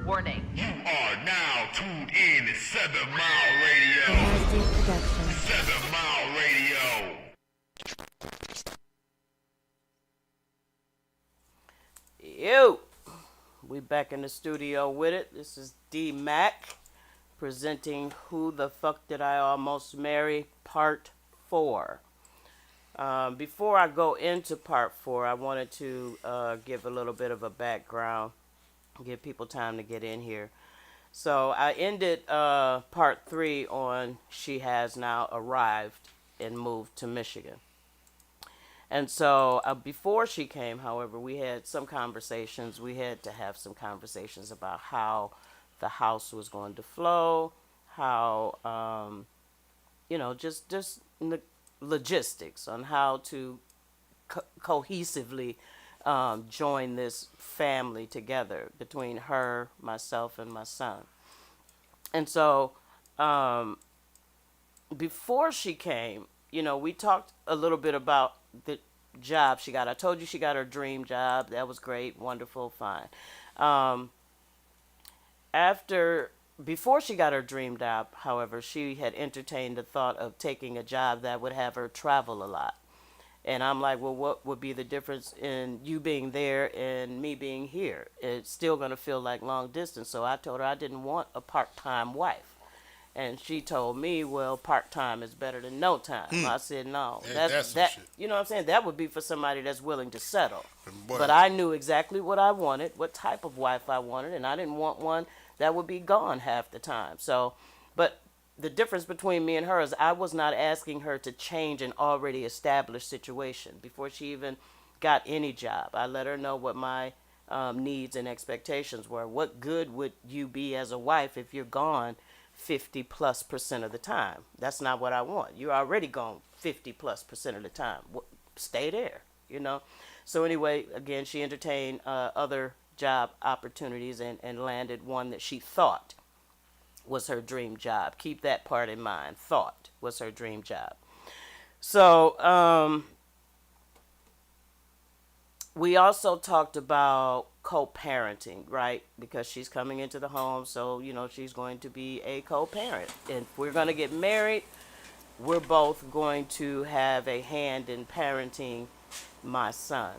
Warning. You are now tuned in to 7 Mile Radio. Production. 7 Mile Radio. Yo, we back in the studio with it. This is D Mack presenting Who the Fuck Did I Almost Marry Part 4. Before I go into Part 4, I wanted to give a little bit of a background, give people time to get in here. So I ended Part 3 on She Has Now Arrived and Moved to Michigan. And so before she came, however, we had some conversations. We had to have some conversations about how the house was going to flow, how, just the logistics on how to cohesively join this family together between her, myself, and my son. And so before she came, we talked a little bit about the job she got. I told you she got her dream job. That was great, wonderful, fine. Before she got her dream job, however, she had entertained the thought of taking a job that would have her travel a lot. And I'm like, well, what would be the difference in you being there and me being here? It's still going to feel like long distance. So I told her I didn't want a part-time wife. And she told me, well, part-time is better than no time. I said, no. That's you know what I'm saying? That would be for somebody that's willing to settle. But I knew exactly what I wanted, what type of wife I wanted, and I didn't want one that would be gone half the time. So, but the difference between me and her is I was not asking her to change an already established situation. Before she even got any job, I let her know what my needs and expectations were. What good would you be as a wife if you're gone 50+% of the time? That's not what I want. You're already gone 50+% of the time. Stay there, So anyway, again, she entertained other job opportunities and landed one that she thought was her dream job. Keep that part in mind. Thought was her dream job. So we also talked about co-parenting, right? Because she's coming into the home, so she's going to be a co-parent. And if we're going to get married, we're both going to have a hand in parenting my son.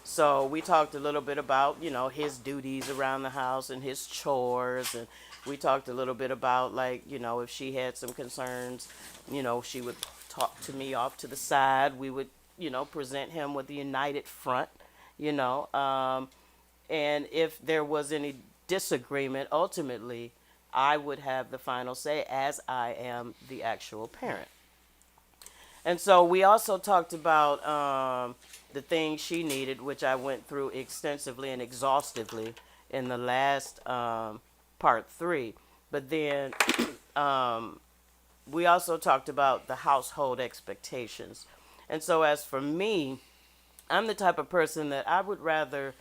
So we talked a little bit about, his duties around the house and his chores, and we talked a little bit about, if she had some concerns, she would talk to me off to the side. We would, present him with a united front, and if there was any disagreement, ultimately, I would have the final say as I am the actual parent. And so we also talked about the things she needed, which I went through extensively and exhaustively in the last part 3. But then we also talked about the household expectations. And so as for me, I'm the type of person that I would rather,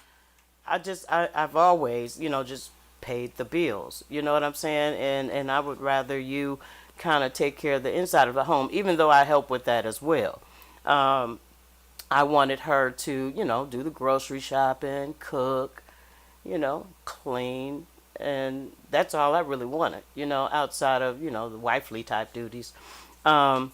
I've always, just paid the bills. You know what I'm saying? And I would rather you kind of take care of the inside of the home, even though I help with that as well. I wanted her to, do the grocery shopping, cook, clean, and that's all I really wanted, outside of, the wifely type duties. But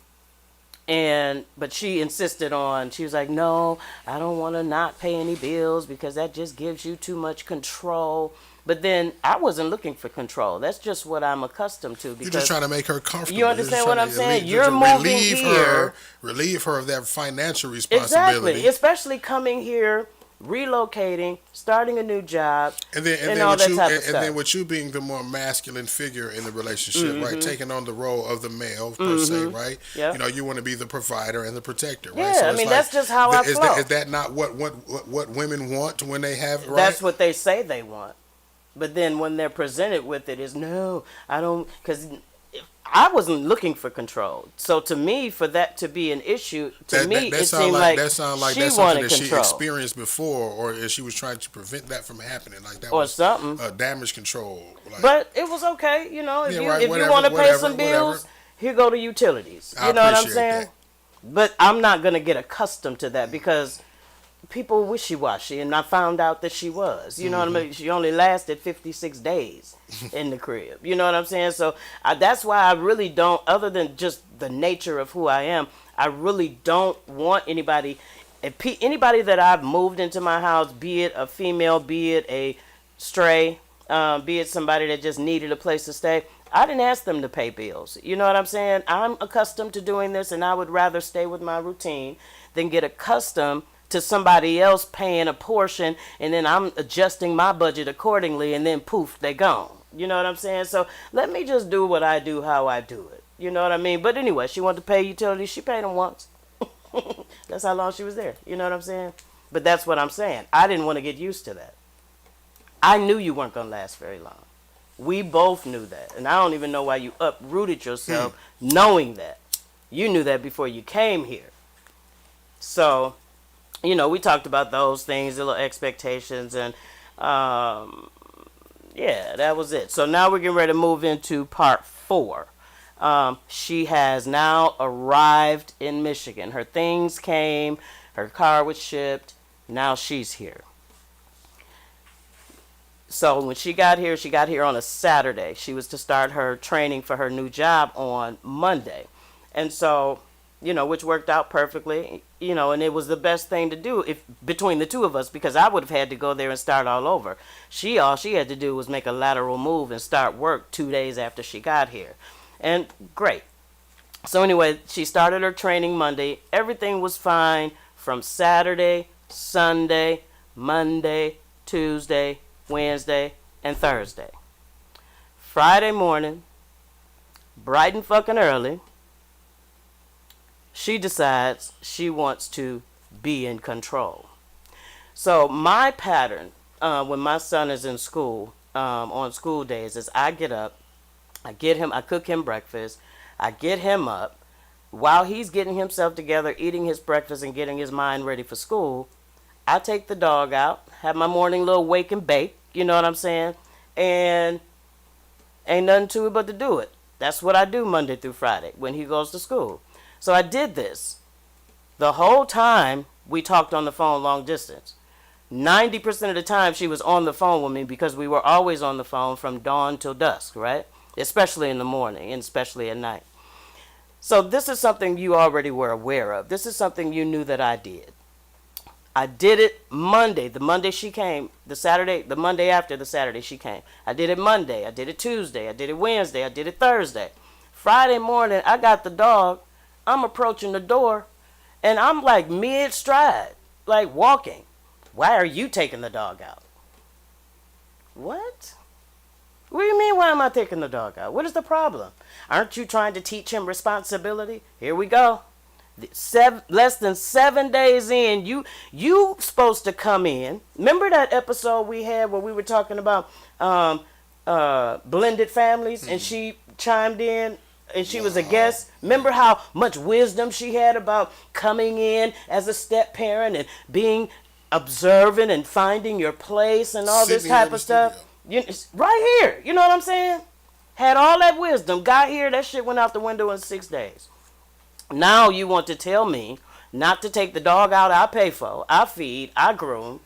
she insisted on, she was like, no, I don't want to not pay any bills because that just gives you too much control. But then I wasn't looking for control. That's just what I'm accustomed to. Because you're just trying to make her comfortable. You understand what I'm saying? You're moving here. Relieve her of that financial responsibility. Exactly. Especially coming here, relocating, starting a new job, and all that type of stuff. And then with you being the more masculine figure in the relationship, right? Taking on the role of the male, per se, right? Yep. You want to be the provider and the protector, right? Yeah, so I mean, that's just how I flow. Is that not what women want when they have it, right? That's what they say they want. But then when they're presented with it is, no, I don't, because I wasn't looking for control. So to me, for that to be an issue, it seemed like that sounds like she that's wanted something that control. she experienced before, or she was trying to prevent that from happening, like that or was something. Damage control. Like, but it was okay, if you want to pay some bills, here go the utilities. You know what I'm saying? That. But I'm not gonna get accustomed to that because people wishy-washy, and I found out that she was. You know what I mean? She only lasted 56 days in the crib. You know what I'm saying? So that's why I really don't, other than just the nature of who I am, I really don't want anybody, anybody that I've moved into my house, be it a female, be it a stray, be it somebody that just needed a place to stay, I didn't ask them to pay bills. You know what I'm saying? I'm accustomed to doing this, and I would rather stay with my routine than get accustomed to somebody else paying a portion, and then I'm adjusting my budget accordingly, and then poof, they gone. You know what I'm saying? So let me just do what I do, how I do it. You know what I mean? But anyway, she wanted to pay utilities. She paid them once. That's how long she was there. You know what I'm saying? But that's what I'm saying. I didn't want to get used to that. I knew you weren't going to last very long. We both knew that. And I don't even know why you uprooted yourself knowing that. You knew that before you came here. So, you know, we talked about those things, the little expectations, and yeah, that was it. So now we're getting ready to move into part 4. She has now arrived in Michigan. Her things came, her car was shipped, now she's here. So when she got here on a Saturday. She was to start her training for her new job on Monday. And so, you know, which worked out perfectly, you know, and it was the best thing to do if between the two of us, because I would have had to go there and start all over. All she had to do was make a lateral move and start work 2 days after she got here. And great. So anyway, she started her training Monday. Everything was fine from Saturday, Sunday, Monday, Tuesday, Wednesday, and Thursday. Friday morning, bright and fucking early, she decides she wants to be in control. So my pattern when my son is in school, on school days, is I get up, I cook him breakfast, I get him up. While he's getting himself together, eating his breakfast and getting his mind ready for school, I take the dog out, have my morning little wake and bake, you know what I'm saying? And ain't nothing to it but to do it. That's what I do Monday through Friday when he goes to school. So I did this. The whole time we talked on the phone long distance. 90% of the time she was on the phone with me because we were always on the phone from dawn till dusk, right? Especially in the morning and especially at night. So this is something you already were aware of. This is something you knew that I did. I did it Monday, the Monday she came, the Monday after the Saturday she came. I did it Monday, I did it Tuesday, I did it Wednesday, I did it Thursday. Friday morning, I got the dog, I'm approaching the door, and I'm like mid-stride, like walking. Why are you taking the dog out? What? What do you mean, why am I taking the dog out? What is the problem? Aren't you trying to teach him responsibility? Here we go. Less than 7 days in, you supposed to come in. Remember that episode we had where we were talking about blended families, and she chimed in and she was a guest? Remember how much wisdom she had about coming in as a step parent and being observant and finding your place and all this type of stuff? Right here, you know what I'm saying? Had all that wisdom, got here, that shit went out the window in 6 days. Now you want to tell me not to take the dog out I pay for, I feed, I groom.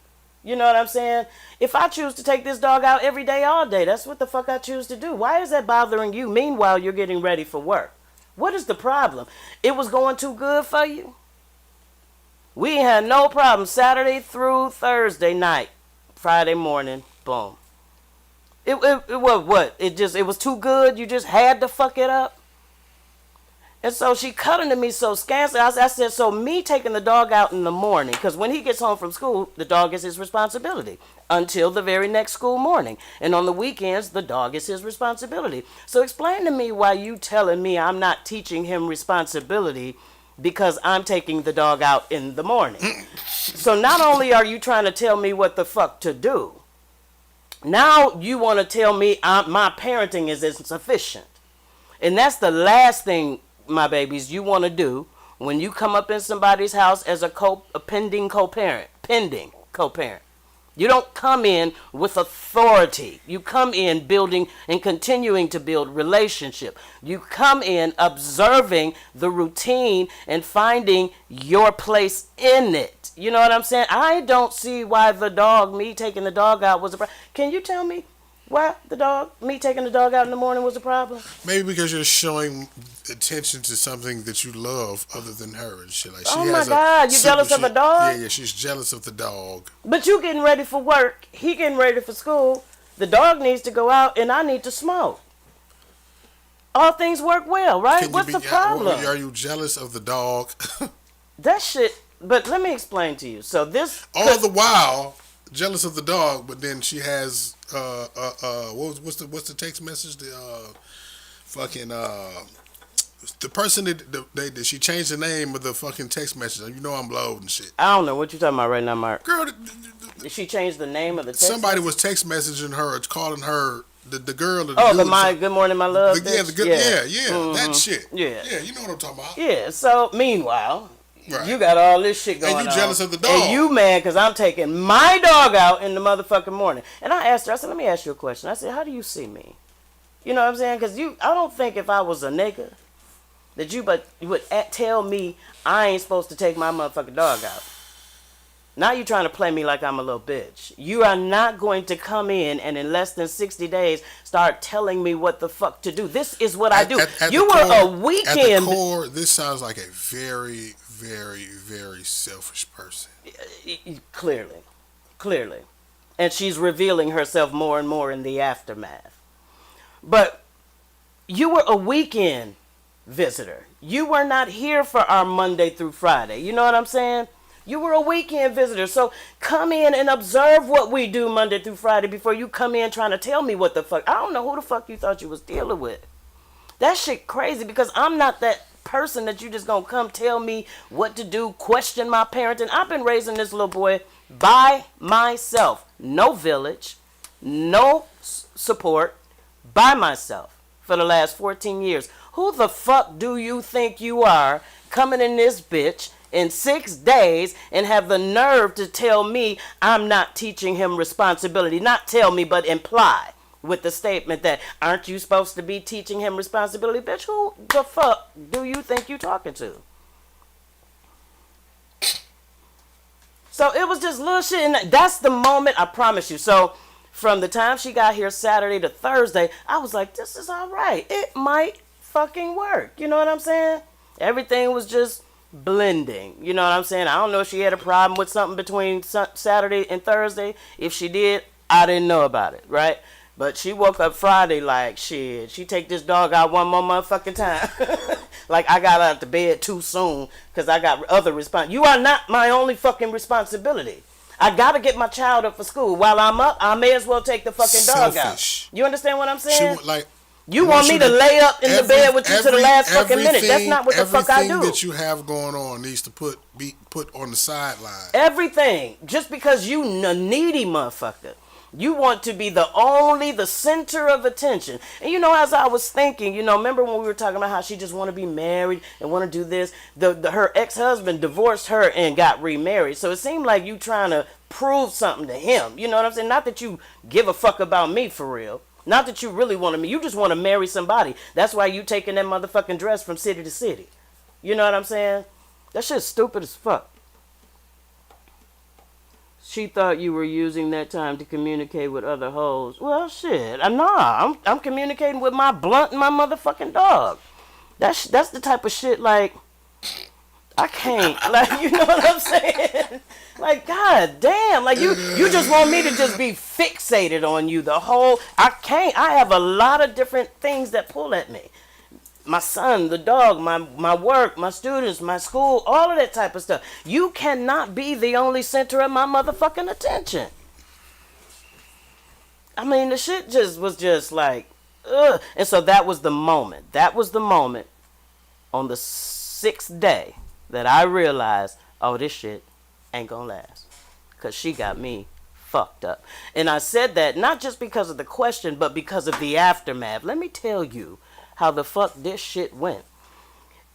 You know what I'm saying? If I choose to take this dog out every day, all day, that's what the fuck I choose to do. Why is that bothering you? Meanwhile, you're getting ready for work. What is the problem? It was going too good for you? We had no problem Saturday through Thursday night. Friday morning, boom. It was what? It was too good? You just had to fuck it up? And so she cut into me so scantily. I said, so me taking the dog out in the morning, because when he gets home from school, the dog is his responsibility until the very next school morning. And on the weekends, the dog is his responsibility. So explain to me why you telling me I'm not teaching him responsibility because I'm taking the dog out in the morning. So not only are you trying to tell me what the fuck to do, now you want to tell me my parenting is insufficient. And that's the last thing, my babies, you want to do when you come up in somebody's house as a pending co-parent. You don't come in with authority. You come in building and continuing to build relationship. You come in observing the routine and finding your place in it. You know what I'm saying? I don't see why me taking the dog out was a problem. Can you tell me why me taking the dog out in the morning was a problem? Maybe because you're showing attention to something that you love other than her and shit. Like she Oh my God, you jealous of a dog? Yeah, she's jealous of the dog. But you getting ready for work, he getting ready for school. The dog needs to go out and I need to smoke. All things work well, right? What's the problem? Are you jealous of the dog? That shit, but let me explain to you. So this... All the while, jealous of the dog, but then she has... what's the text message? The person that she changed the name of the fucking text message. You know I'm low and shit. I don't know what you talking about right now, Mark. Girl, did she change the name of the text somebody message? was text messaging her, calling her the girl. Good morning, my love. Yeah, that shit. Yeah, you know what I'm talking about. Yeah. So meanwhile. Right. You got all this shit going on. And you jealous of the dog. And you mad because I'm taking my dog out in the motherfucking morning. And I asked her, I said, let me ask you a question. I said, how do you see me? You know what I'm saying? Because I don't think if I was a nigga that you would tell me I ain't supposed to take my motherfucking dog out. Now you trying to play me like I'm a little bitch. You are not going to come in and in less than 60 days start telling me what the fuck to do. This is what I do. You were a weekend. At the core, this sounds like a very, very, very selfish person. Clearly. And she's revealing herself more and more in the aftermath. But you were a weekend visitor. You were not here for our Monday through Friday. You know what I'm saying? You were a weekend visitor. So come in and observe what we do Monday through Friday before you come in trying to tell me what the fuck. I don't know who the fuck you thought you was dealing with. That shit crazy because I'm not that person that you just gonna come tell me what to do, question my parenting. I've been raising this little boy by myself. No village, no support, by myself for the last 14 years. Who the fuck do you think you are coming in this bitch in 6 days and have the nerve to tell me I'm not teaching him responsibility? Not tell me, but imply with the statement that, aren't you supposed to be teaching him responsibility? Bitch, who the fuck do you think you talking to? So it was just little shit, and that's the moment, I promise you. So from the time she got here Saturday to Thursday, I was like, this is all right. It might fucking work. You know what I'm saying? Everything was just blending. You know what I'm saying? I don't know if she had a problem with something between Saturday and Thursday. If she did, I didn't know about it, right? But she woke up Friday like, shit, she take this dog out one more motherfucking time. Like I got out of bed too soon because I got other You are not my only fucking responsibility. I got to get my child up for school. While I'm up, I may as well take the fucking dog out. You understand what I'm saying? You want me to lay up in the bed with you to the last fucking minute. That's not what the fuck I do. Everything that you have going on needs to be put on the sideline. Everything. Just because you a needy motherfucker. You want to be the center of attention. And you know, as I was thinking, you know, remember when we were talking about how she just want to be married and want to do this? Her ex-husband divorced her and got remarried. So it seemed like you trying to prove something to him. You know what I'm saying? Not that you give a fuck about me for real. Not that you really want to. You just want to marry somebody. That's why you taking that motherfucking dress from city to city. You know what I'm saying? That shit's stupid as fuck. She thought you were using that time to communicate with other hoes. Well, shit. Nah, I'm communicating with my blunt and my motherfucking dog. That's the type of shit, like, I can't. Like, you know what I'm saying? Like, god damn. Like, you just want me to just be fixated on you the whole... I can't. I have a lot of different things that pull at me. My son, the dog, my work, my students, my school, all of that type of stuff. You cannot be the only center of my motherfucking attention. I mean, the shit was just like, ugh. And so that was the moment. That was the moment on the 6th day that I realized, oh, this shit ain't gonna last. Because she got me fucked up. And I said that not just because of the question, but because of the aftermath. Let me tell you how the fuck this shit went.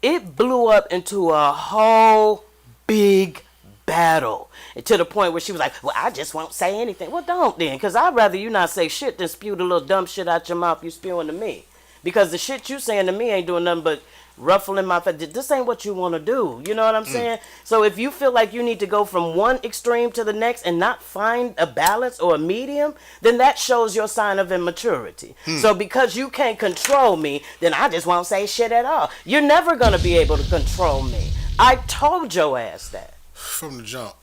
It blew up into a whole big bang. battle. And to the point where she was like, well, I just won't say anything. Well, don't then, because I'd rather you not say shit than spew the little dumb shit out your mouth you spewing to me. Because the shit you saying to me ain't doing nothing but ruffling my face. This ain't what you want to do. You know what I'm saying? So if you feel like you need to go from one extreme to the next and not find a balance or a medium, then that shows your sign of immaturity. So because you can't control me, then I just won't say shit at all. You're never going to be able to control me. I told your ass that. From the jump.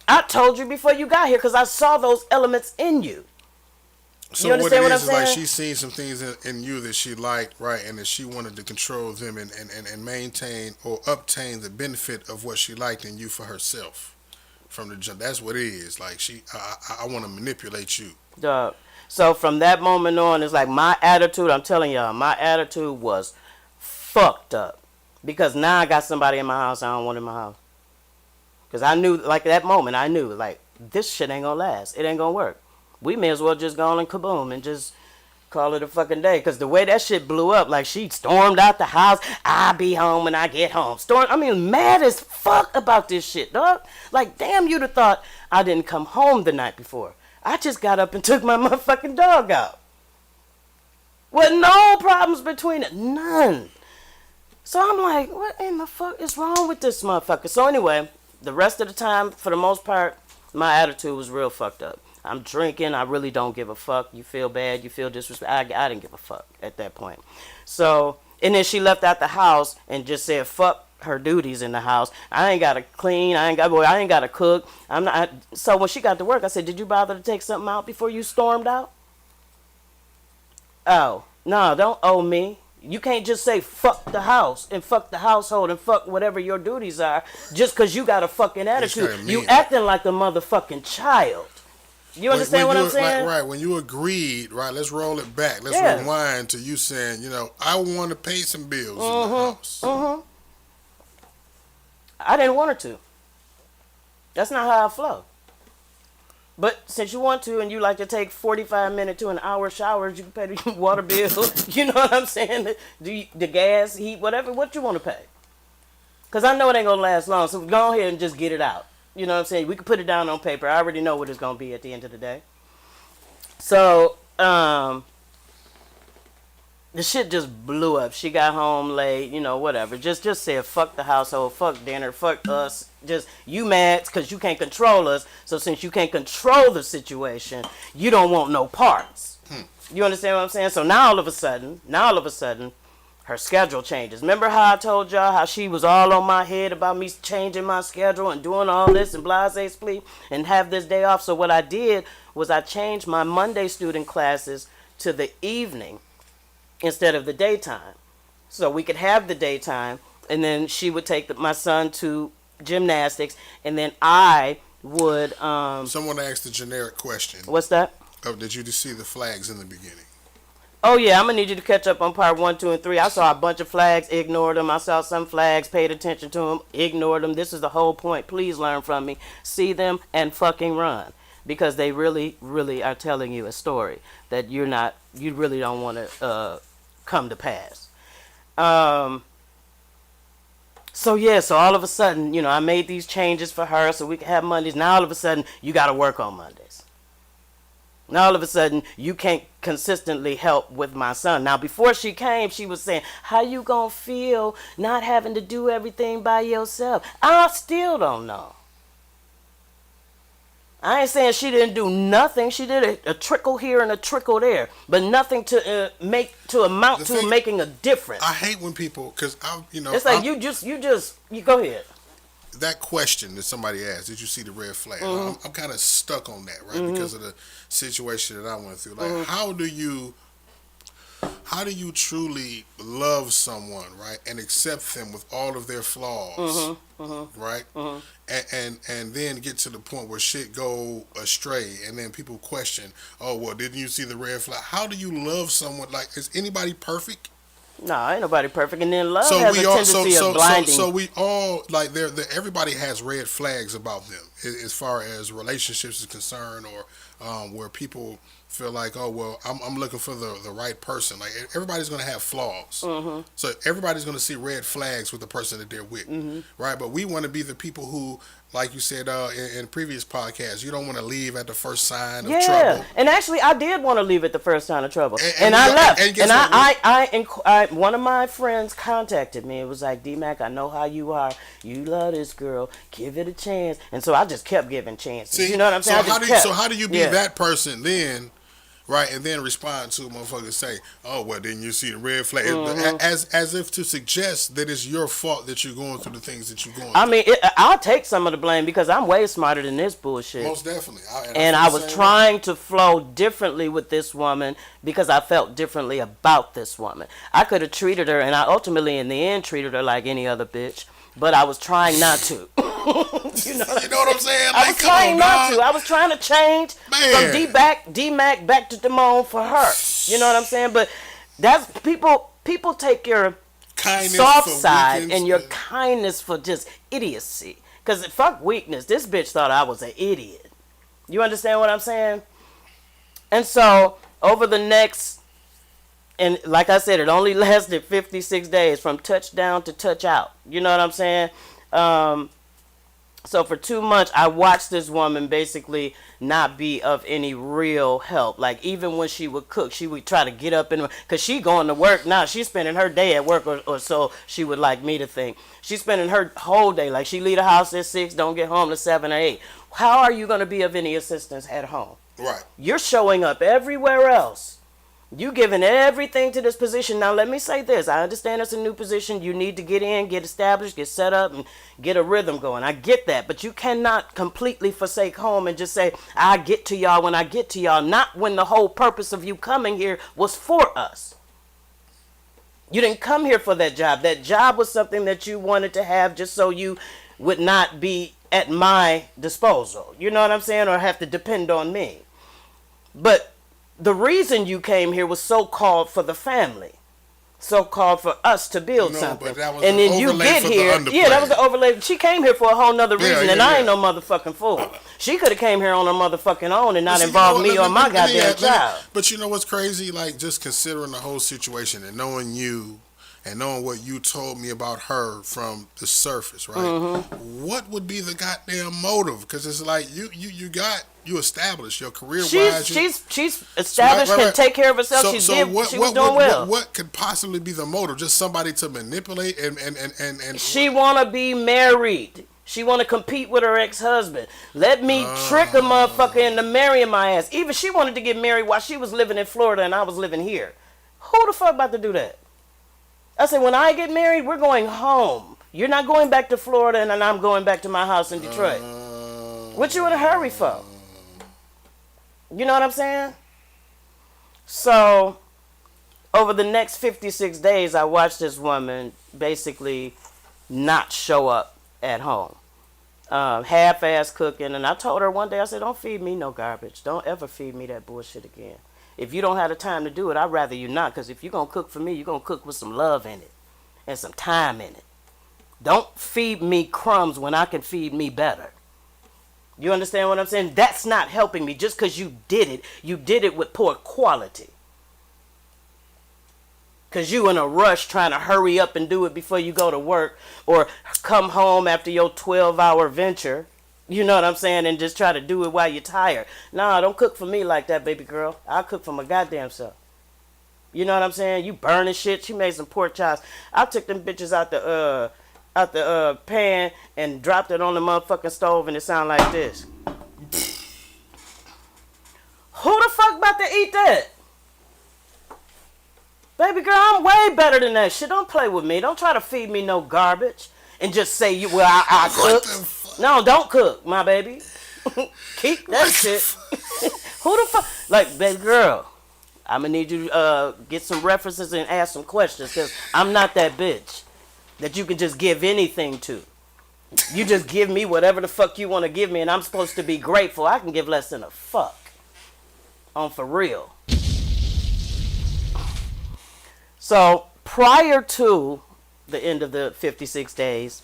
I told you before you got here because I saw those elements in you. So you understand what I'm it is saying? like she's seen some things in you that she liked, right, and that she wanted to control them and maintain or obtain the benefit of what she liked in you for herself. From the jump, that's what it is. Like I want to manipulate you. Dog. So from that moment on, it's like my attitude. I'm telling y'all, my attitude was fucked up because now I got somebody in my house I don't want in my house. Because I knew, like that moment, I knew like this shit ain't gonna last. It ain't gonna work. We may as well just go on and kaboom and just call it a fucking day. Because the way that shit blew up, like she stormed out the house. I'll be home when I get home. Mad as fuck about this shit, dog. Like, damn, you'd have thought I didn't come home the night before. I just got up and took my motherfucking dog out. With no problems between it. None. So I'm like, what in the fuck is wrong with this motherfucker? So anyway, the rest of the time, for the most part, my attitude was real fucked up. I'm drinking. I really don't give a fuck. You feel bad. You feel disrespect. I didn't give a fuck at that point. So, and then she left out the house and just said, fuck her duties in the house. I ain't got to clean. I ain't got to cook. I'm not. So when she got to work, I said, did you bother to take something out before you stormed out? Oh, no, don't owe me. You can't just say fuck the house and fuck the household and fuck whatever your duties are just because you got a fucking attitude. You acting like a motherfucking child. You understand what I'm saying? Like, right. When you agreed, right, let's roll it back. Let's rewind to you saying, I want to pay some bills in the house. I didn't want her to. That's not how I flow. But since you want to and you like to take 45-minute to an hour showers, you can pay the water bill. You know what I'm saying? The gas, heat, whatever, what you want to pay. Because I know it ain't going to last long, so go ahead and just get it out. You know what I'm saying? We can put it down on paper. I already know what it's going to be at the end of the day. So, the shit just blew up. She got home late, whatever. Just said, fuck the household, fuck dinner, fuck us. Just, you mad because you can't control us. So since you can't control the situation, you don't want no parts. You understand what I'm saying? So now all of a sudden, her schedule changes. Remember how I told y'all how she was all on my head about me changing my schedule and doing all this and blase splee and have this day off? So what I did was I changed my Monday student classes to the evening instead of the daytime. So we could have the daytime, and then she would take my son to gymnastics, and then I would... Someone asked the generic question. What's that? Did you see the flags in the beginning? Oh, yeah, I'm going to need you to catch up on part 1, 2, and 3. I saw a bunch of flags, ignored them. I saw some flags, paid attention to them, ignored them. This is the whole point. Please learn from me. See them and fucking run. Because they really, really are telling you a story that you really don't want to come to pass. So all of a sudden, I made these changes for her so we could have Mondays. Now all of a sudden, you got to work on Mondays. Now all of a sudden, you can't consistently help with my son. Now before she came, she was saying, how you gonna feel not having to do everything by yourself? I still don't know. I ain't saying she didn't do nothing. She did a trickle here and a trickle there, but nothing to amount to making a difference. I hate when people, because it's like you go ahead. That question that somebody asked, did you see the red flag? I'm kind of stuck on that, right? Because of the situation that I went through. Like, how do you truly love someone, right, and accept them with all of their flaws, right? And then get to the point where shit go astray, and then people question, oh, well, didn't you see the red flag? How do you love someone? Like, is anybody perfect? No, ain't nobody perfect, and then love has a tendency of blinding. So we all, like, everybody has red flags about them as far as relationships is concerned, or where people feel like, oh well, I'm looking for the right person. Like everybody's gonna have flaws, so everybody's gonna see red flags with the person that they're with, right? But we want to be the people who, like you said in previous podcasts, you don't want to leave at the first sign of trouble. And actually, I did want to leave at the first sign of trouble, and I left. And one of my friends contacted me. It was like, D-Mac, I know how you are. You love this girl. Give it a chance. And so I just kept giving chances. See, you know what I'm saying? So how do you be that person then? Right, and then respond to a motherfucker say, oh, well, didn't you see the red flag? As if to suggest that it's your fault that you're going through the things that you're going through. I mean, I'll take some of the blame because I'm way smarter than this bullshit. Most definitely. And I was trying to flow differently with this woman because I felt differently about this woman. I could have treated her, and I ultimately, in the end, treated her like any other bitch. But I was trying not to. You know what I'm saying? Like, I was trying not to. I was trying to change from D-Mac back to Damone for her. You know what I'm saying? But that's people take your kindness soft side and your kindness for just idiocy. Because fuck weakness. This bitch thought I was an idiot. You understand what I'm saying? And so over the next, and like I said, it only lasted 56 days from touchdown to touch out. You know what I'm saying? So for 2 months, I watched this woman basically not be of any real help. Like, even when she would cook, she would try to get up and, because she going to work now. She's spending her day at work, or so she would like me to think. She's spending her whole day. Like, she leave the house at 6, don't get home to 7 or 8. How are you going to be of any assistance at home? Right. You're showing up everywhere else. You giving everything to this position. Now, let me say this. I understand it's a new position. You need to get in, get established, get set up, and get a rhythm going. I get that. But you cannot completely forsake home and just say, I get to y'all when I get to y'all. Not when the whole purpose of you coming here was for us. You didn't come here for that job. That job was something that you wanted to have just so you would not be at my disposal. You know what I'm saying? Or have to depend on me. But the reason you came here was so-called for the family, so-called for us to build something. But that was and then you get here. Yeah, that was the overlay. She came here for a whole nother reason, and I ain't no motherfucking fool. She could have came here on her motherfucking own and not involved me or my goddamn child. But you know what's crazy? Like, just considering the whole situation and knowing you and knowing what you told me about her from the surface, right? What would be the goddamn motive? Because it's like you established your career wise. She's established, can take care of herself. She was doing well. What could possibly be the motive? Just somebody to manipulate and she wanna be married. She wanna compete with her ex-husband. Let me trick a motherfucker into marrying my ass. Even she wanted to get married while she was living in Florida and I was living here. Who the fuck about to do that? I said, when I get married, we're going home. You're not going back to Florida, and I'm going back to my house in Detroit. What you in a hurry for? You know what I'm saying? So, over the next 56 days, I watched this woman basically not show up at home. Half-ass cooking. And I told her one day, I said, don't feed me no garbage. Don't ever feed me that bullshit again. If you don't have the time to do it, I'd rather you not. Because if you're going to cook for me, you're going to cook with some love in it. And some time in it. Don't feed me crumbs when I can feed me better. You understand what I'm saying? That's not helping me. Just because you did it with poor quality. Because you in a rush trying to hurry up and do it before you go to work. Or come home after your 12-hour venture. You know what I'm saying? And just try to do it while you're tired. Nah, don't cook for me like that, baby girl. I'll cook for my goddamn self. You know what I'm saying? You burning shit. She made some pork chops. I took them bitches out the pan and dropped it on the motherfucking stove and it sounded like this. Who the fuck about to eat that? Baby girl, I'm way better than that shit. Don't play with me. Don't try to feed me no garbage and just say I cook. No, don't cook, my baby. Keep that shit. Who the fuck? Like, baby girl, I'm going to need you to get some references and ask some questions because I'm not that bitch that you can just give anything to. You just give me whatever the fuck you want to give me and I'm supposed to be grateful. I can give less than a fuck. On for real. So, prior to the end of the 56 days,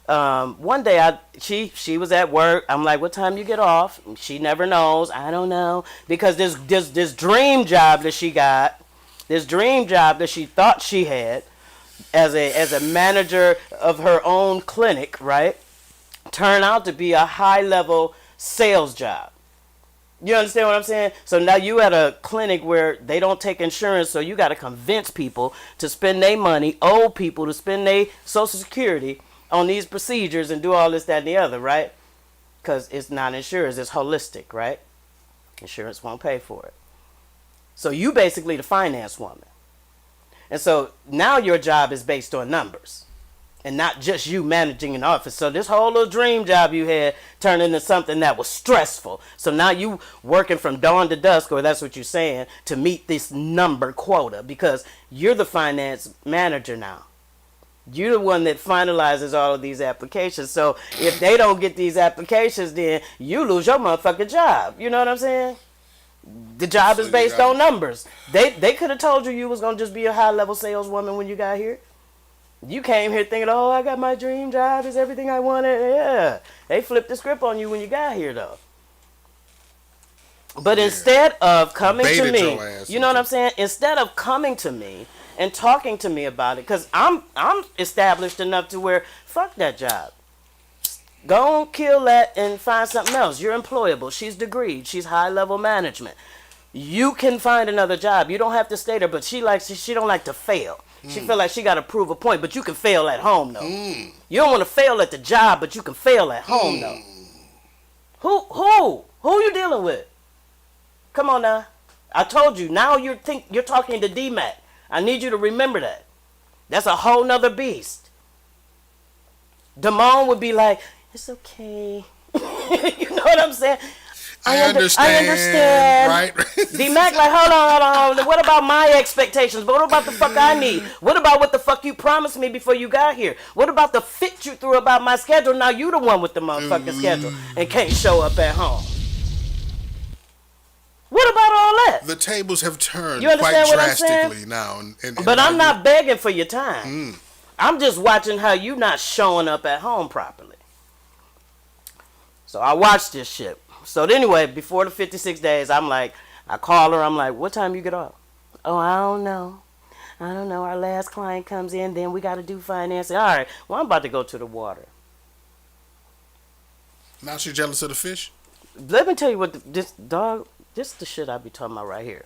one day she was at work. I'm like, what time you get off? She never knows. I don't know, because this dream job that she got, this dream job that she thought she had as a manager of her own clinic, right, turned out to be a high level sales job. You understand what I'm saying? So now you at a clinic where they don't take insurance, so you got to convince people to spend their money, old people to spend their Social Security on these procedures and do all this, that, and the other, right? Because it's not insurance, it's holistic, right? Insurance won't pay for it. So you basically the finance woman. And so now your job is based on numbers and not just you managing an office. So this whole little dream job you had turned into something that was stressful. So now you working from dawn to dusk, or that's what you're saying, to meet this number quota, because you're the finance manager now. You're the one that finalizes all of these applications. So if they don't get these applications, then you lose your motherfucking job. You know what I'm saying? The job is based on numbers. They could have told you was going to just be a high-level saleswoman when you got here. You came here thinking, oh, I got my dream job. It's everything I wanted. Yeah. They flipped the script on you when you got here, though. But instead of coming to me, you know what I'm saying? Instead of coming to me and talking to me about it, because I'm established enough to where, fuck that job. Go on, kill that and find something else. You're employable. She's degreed. She's high-level management. You can find another job. You don't have to stay there, but she don't like to fail. She feel like she got to prove a point, but you can fail at home, though. You don't want to fail at the job, but you can fail at home, though. Who you dealing with? Come on now. I told you. Now you're talking to D-Mack. I need you to remember that. That's a whole nother beast. Damone would be like, it's okay. You know what I'm saying? I understand. Right? D-Mack like, hold on. What about my expectations? What about the fuck I need? What about what the fuck you promised me before you got here? What about the fit you threw about my schedule? Now you the one with the motherfucking schedule and can't show up at home. What about all that? The tables have turned quite drastically now. But I'm not begging for your time. I'm just watching how you not showing up at home properly. So I watched this shit. So anyway, before the 56 days, I call her, I'm like, what time you get off? Oh, I don't know. Our last client comes in, then we got to do financing. All right, well, I'm about to go to the water. Now she's jealous of the fish? Let me tell you what, this is the shit I be talking about right here.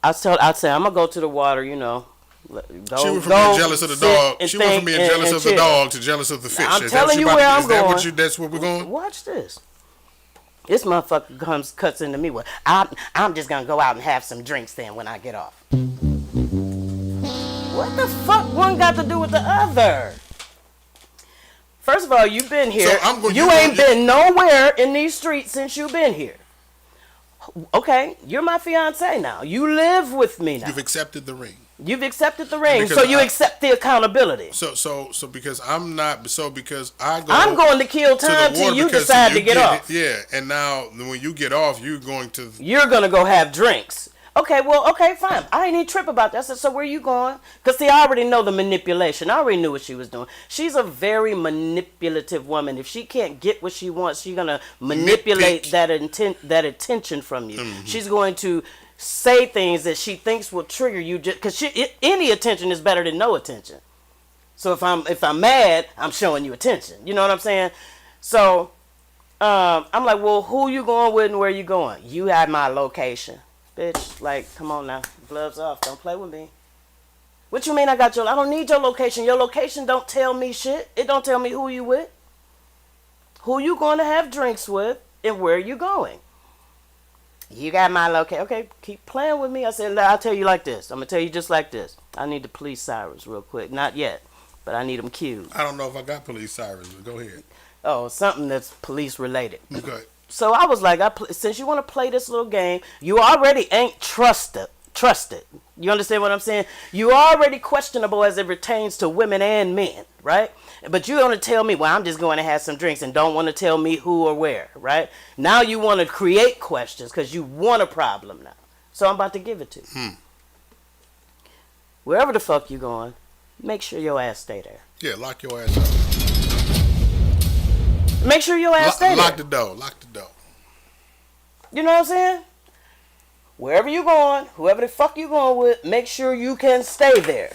I'd say, I'm going to go to the water, you know. She went from being jealous of the dog. She went from being jealous of the dog to jealous of the fish. I'm telling you where I'm going. That's where we're going? Watch this. This motherfucker cuts into me with, I'm just going to go out and have some drinks then when I get off. What the fuck one got to do with the other? First of all, you've been here. So you ain't been nowhere in these streets since you've been here. Okay, you're my fiance now. You live with me now. You've accepted the ring. You've accepted the ring, so you accept the accountability. So because I'm going to kill time till you decide to get off. Yeah, and now when you get off, you're going to go have drinks. Okay, fine. I ain't even trip about that. I said, so where you going? Because see, I already know the manipulation. I already knew what she was doing. She's a very manipulative woman. If she can't get what she wants, she's going to manipulate that attention from you. She's going to say things that she thinks will trigger you, just because any attention is better than no attention. So if I'm mad, I'm showing you attention. You know what I'm saying? So I'm like, well, who you going with and where you going? You have my location, bitch. Like, come on now, gloves off. Don't play with me. What you mean I don't need your location. Your location don't tell me shit. It don't tell me who you with, who you going to have drinks with, and where you going. You got my location. Okay, keep playing with me. I said, I'll tell you like this. I'm going to tell you just like this. I need the police sirens real quick. Not yet, but I need them cued. I don't know if I got police sirens, but go ahead. Oh, something that's police related. Okay. So I was like, since you want to play this little game, you already ain't trusted. You understand what I'm saying? You already questionable as it pertains to women and men, right? But you want to tell me, well, I'm just going to have some drinks and don't want to tell me who or where, right? Now you want to create questions because you want a problem now. So I'm about to give it to you. Wherever the fuck you going, make sure your ass stay there. Yeah, lock your ass up. Make sure your ass stay there. Lock the door. Lock the door. You know what I'm saying? Wherever you going, whoever the fuck you going with, make sure you can stay there.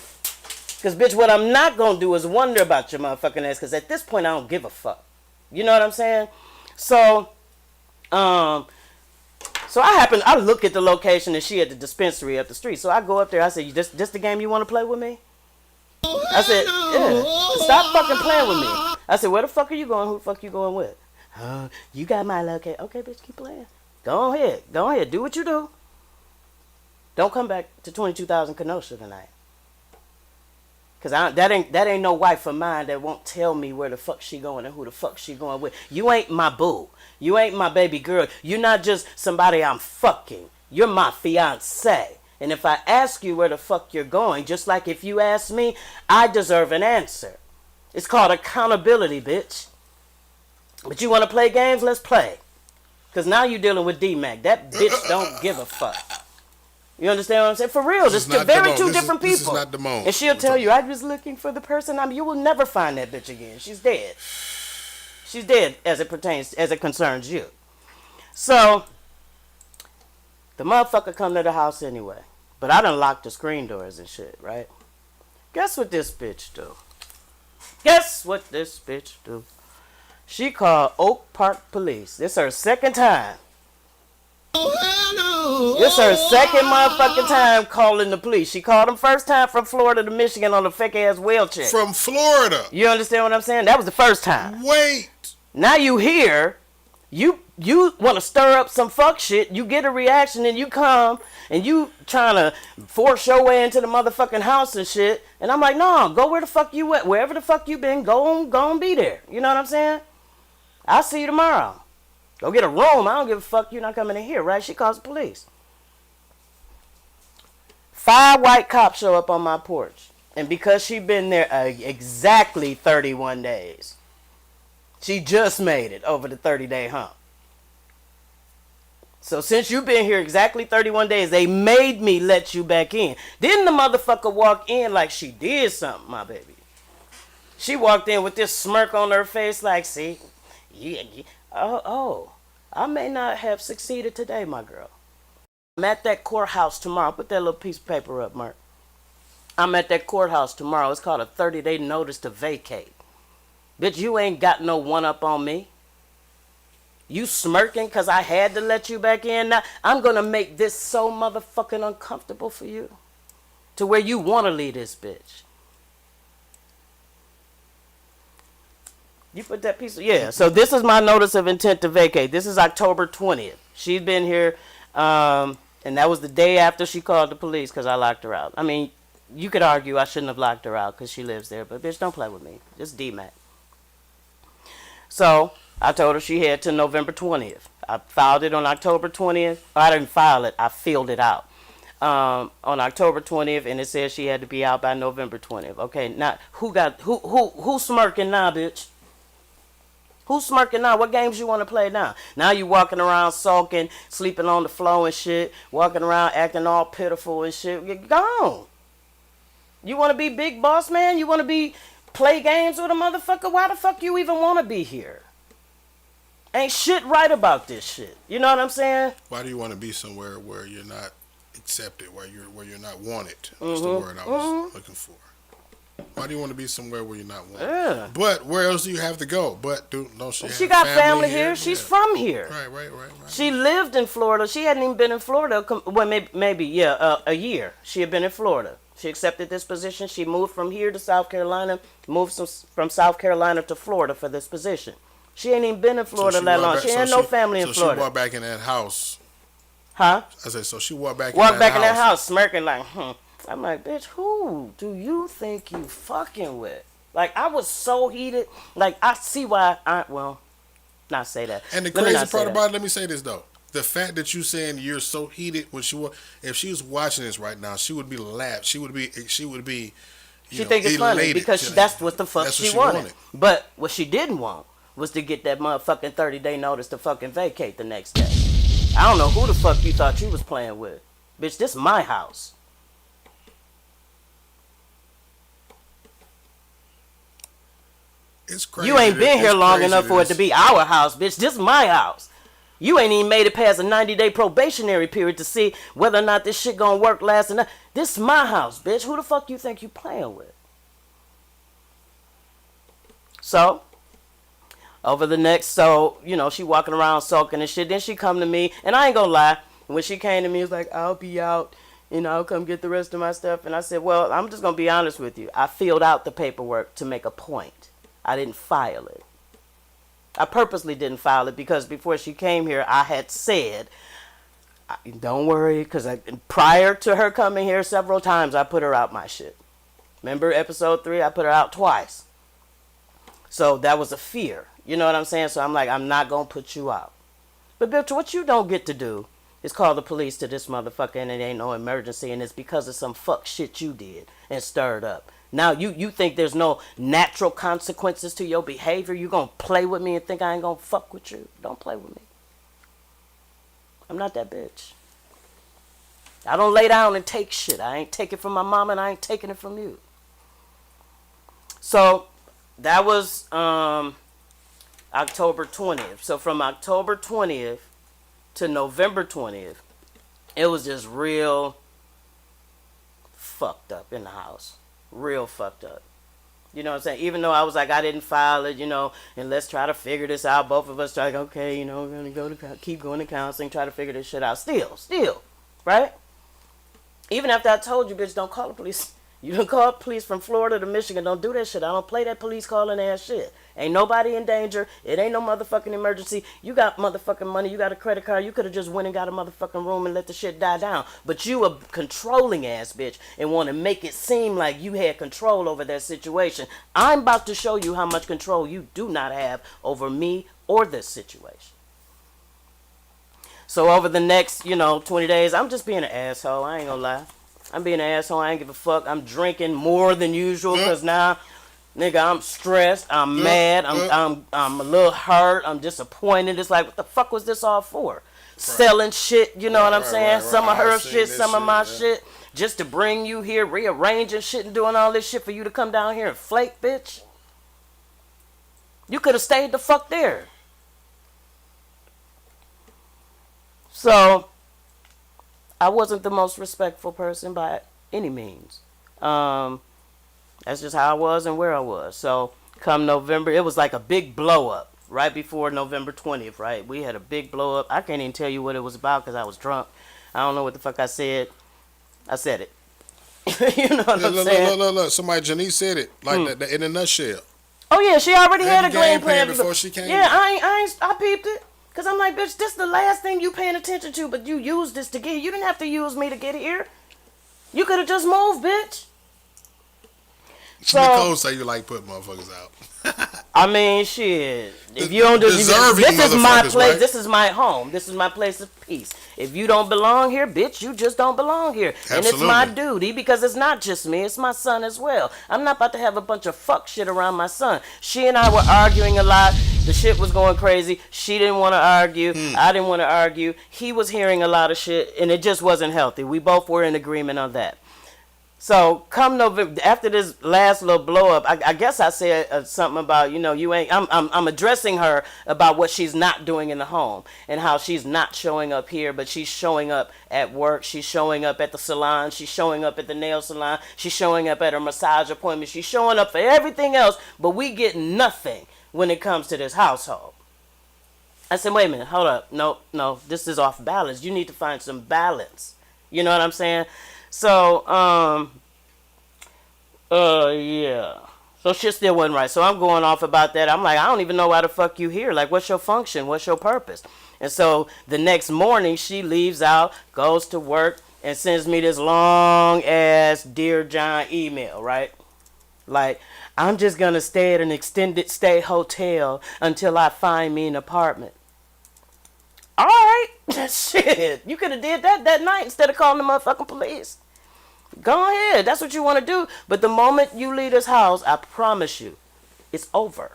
Because, bitch, what I'm not going to do is wonder about your motherfucking ass. Because at this point, I don't give a fuck. You know what I'm saying? So I look at the location and she at the dispensary up the street. So I go up there. I said, this the game you want to play with me? I said, yeah. Stop fucking playing with me. I said, where the fuck are you going? Who the fuck you going with? You got my location. Okay, bitch, keep playing. Go ahead. Go ahead. Do what you do. Don't come back to 22,000 Kenosha tonight. Cause that ain't no wife of mine that won't tell me where the fuck she going and who the fuck she going with. You ain't my boo. You ain't my baby girl. You're not just somebody I'm fucking. You're my fiance. And if I ask you where the fuck you're going, just like if you ask me, I deserve an answer. It's called accountability, bitch. But you want to play games? Let's play. Cause now you're dealing with D-Mac. That bitch don't give a fuck. You understand what I'm saying? For real, this is very two different people. This is not Damone. And she'll tell you, I was looking for the person. You will never find that bitch again. She's dead. She's dead as it concerns you. So, the motherfucker come to the house anyway. But I done locked the screen doors and shit, right? Guess what this bitch do? She called Oak Park Police. This is her second time. This her second motherfucking time calling the police. She called them first time from Florida to Michigan on a fake ass wheelchair. From Florida. You understand what I'm saying? That was the first time. Wait. Now you here. You want to stir up some fuck shit. You get a reaction and you come and you trying to force your way into the motherfucking house and shit. And I'm like, no, go where the fuck you at. Wherever the fuck you been, go and be there. You know what I'm saying? I'll see you tomorrow. Go get a room. I don't give a fuck. You're not coming in here, right? She calls the police. 5 white cops show up on my porch. And because she been there exactly 31 days, she just made it over the 30-day hump. So since you've been here exactly 31 days, they made me let you back in. Then the motherfucker walk in like she did something, my baby. She walked in with this smirk on her face like, see, I may not have succeeded today, my girl. I'm at that courthouse tomorrow. Put that little piece of paper up, Mark. I'm at that courthouse tomorrow. It's called a 30-day notice to vacate. Bitch, you ain't got no one up on me. You smirking because I had to let you back in. Now, I'm going to make this so motherfucking uncomfortable for you to where you want to leave this bitch. You put that piece of... Yeah, so this is my notice of intent to vacate. This is October 20th. She's been here, and that was the day after she called the police because I locked her out. I mean, you could argue I shouldn't have locked her out because she lives there, but bitch, don't play with me. Just D-Mac. So, I told her she had to November 20th. I filed it on October 20th. I didn't file it. I filled it out. On October 20th, and it says she had to be out by November 20th. Okay, now, who's smirking now, bitch? Who's smirking now? What games you want to play now? Now you walking around sulking, sleeping on the floor and shit, walking around acting all pitiful and shit. You're gone. You want to be big boss, man? You want to play games with a motherfucker? Why the fuck you even want to be here? Ain't shit right about this shit. You know what I'm saying? Why do you want to be somewhere where you're not accepted, where you're not wanted? That's the word I was looking for. Why do you want to be somewhere where you're not wanted? Yeah. But where else do you have to go? But she got family here. She's from here. Right. She lived in Florida. She hadn't even been in Florida. Well, maybe a year. She had been in Florida. She accepted this position. She moved from here to South Carolina. Moved from South Carolina to Florida for this position. She ain't even been in Florida that long. She had no family in Florida. So she walked back in that house. Huh? I said, so she walked back in that house smirking like, I'm like, bitch, who do you think you fucking with? Like, I was so heated. Like, I see why not say that. And the crazy part about it, let me say this, though. The fact that you saying you're so heated when if she was watching this right now, she would be laughing. She would be she think it's funny because that's what the fuck she wanted. But what she didn't want was to get that motherfucking 30-day notice to fucking vacate the next day. I don't know who the fuck you thought you was playing with. Bitch, this is my house. It's crazy. You ain't been here It's long crazy enough for it to this- be our house, bitch. This is my house. You ain't even made it past a 90-day probationary period to see whether or not this shit gonna work last enough. This is my house, bitch. Who the fuck you think you playing with? So, over the next, she walking around sulking and shit. Then she come to me, and I ain't gonna lie. When she came to me, it was like, I'll be out, and I'll come get the rest of my stuff. And I said, well, I'm just gonna be honest with you. I filled out the paperwork to make a point. I didn't file it. I purposely didn't file it because before she came here, I had said, don't worry, because prior to her coming here several times, I put her out my shit. Remember episode 3? I put her out twice. So that was a fear. You know what I'm saying? So I'm like, I'm not going to put you out. But bitch, what you don't get to do is call the police to this motherfucker and it ain't no emergency and it's because of some fuck shit you did and stirred up. Now you think there's no natural consequences to your behavior? You gonna play with me and think I ain't gonna fuck with you? Don't play with me. I'm not that bitch. I don't lay down and take shit. I ain't take it from my mama and I ain't taking it from you. So that was October 20th. So from October 20th to November 20th, it was just real fucked up in the house. Real fucked up. You know what I'm saying? Even though I was like, I didn't file it, and let's try to figure this out. Both of us like, okay, we're going to keep going to counseling, try to figure this shit out. Still, right? Even after I told you, bitch, don't call the police. You don't call police from Florida to Michigan. Don't do that shit. I don't play that police calling ass shit. Ain't nobody in danger. It ain't no motherfucking emergency. You got motherfucking money. You got a credit card. You could have just went and got a motherfucking room and let the shit die down. But you a controlling ass bitch and want to make it seem like you had control over that situation. I'm about to show you how much control you do not have over me or this situation. So over the next, 20 days, I'm just being an asshole. I ain't gonna lie. I'm being an asshole. I ain't give a fuck. I'm drinking more than usual because now, nigga, I'm stressed. I'm mad. I'm a little hurt. I'm disappointed. It's like, what the fuck was this all for? Right. Selling shit, you know what I'm saying? Some of her shit, some of my shit, just to bring you here, rearranging shit and doing all this shit for you to come down here and flake, bitch. You could have stayed the fuck there. So, I wasn't the most respectful person by any means. That's just how I was and where I was. So come November, it was like a big blow up right before November 20th, right? We had a big blow up. I can't even tell you what it was about because I was drunk. I don't know what the fuck I said. I said it. You know what I'm saying? Look. Somebody, Janice said it like that in a nutshell. Oh yeah, she already had a game plan before she came. Yeah, I peeped it. Cause I'm like, bitch, this is the last thing you paying attention to, but you used this to get here. You didn't have to use me to get here. You could have just moved, bitch. Nicole say you like put motherfuckers out. I mean, shit. If you don't this is my place. Right? This is my home. This is my place of peace. If you don't belong here, bitch, you just don't belong here. Absolutely. And it's my duty because it's not just me. It's my son as well. I'm not about to have a bunch of fuck shit around my son. She and I were arguing a lot. The shit was going crazy. She didn't want to argue. I didn't want to argue. He was hearing a lot of shit, and it just wasn't healthy. We both were in agreement on that. So come November, after this last little blow up, I guess I said something about, you ain't. I'm addressing her about what she's not doing in the home and how she's not showing up here, but she's showing up at work. She's showing up at the salon. She's showing up at the nail salon. She's showing up at her massage appointment. She's showing up for everything else, but we get nothing when it comes to this household. I said, wait a minute, hold up, no, this is off balance. You need to find some balance. You know what I'm saying? So, yeah. So shit still wasn't right. So I'm going off about that. I'm like, I don't even know why the fuck you here. Like, what's your function? What's your purpose? And so the next morning, she leaves out, goes to work, and sends me this long-ass Dear John email, right? Like, I'm just going to stay at an extended stay hotel until I find me an apartment. All right. Shit. You could have did that night instead of calling the motherfucking police. Go ahead. That's what you want to do. But the moment you leave this house, I promise you, it's over.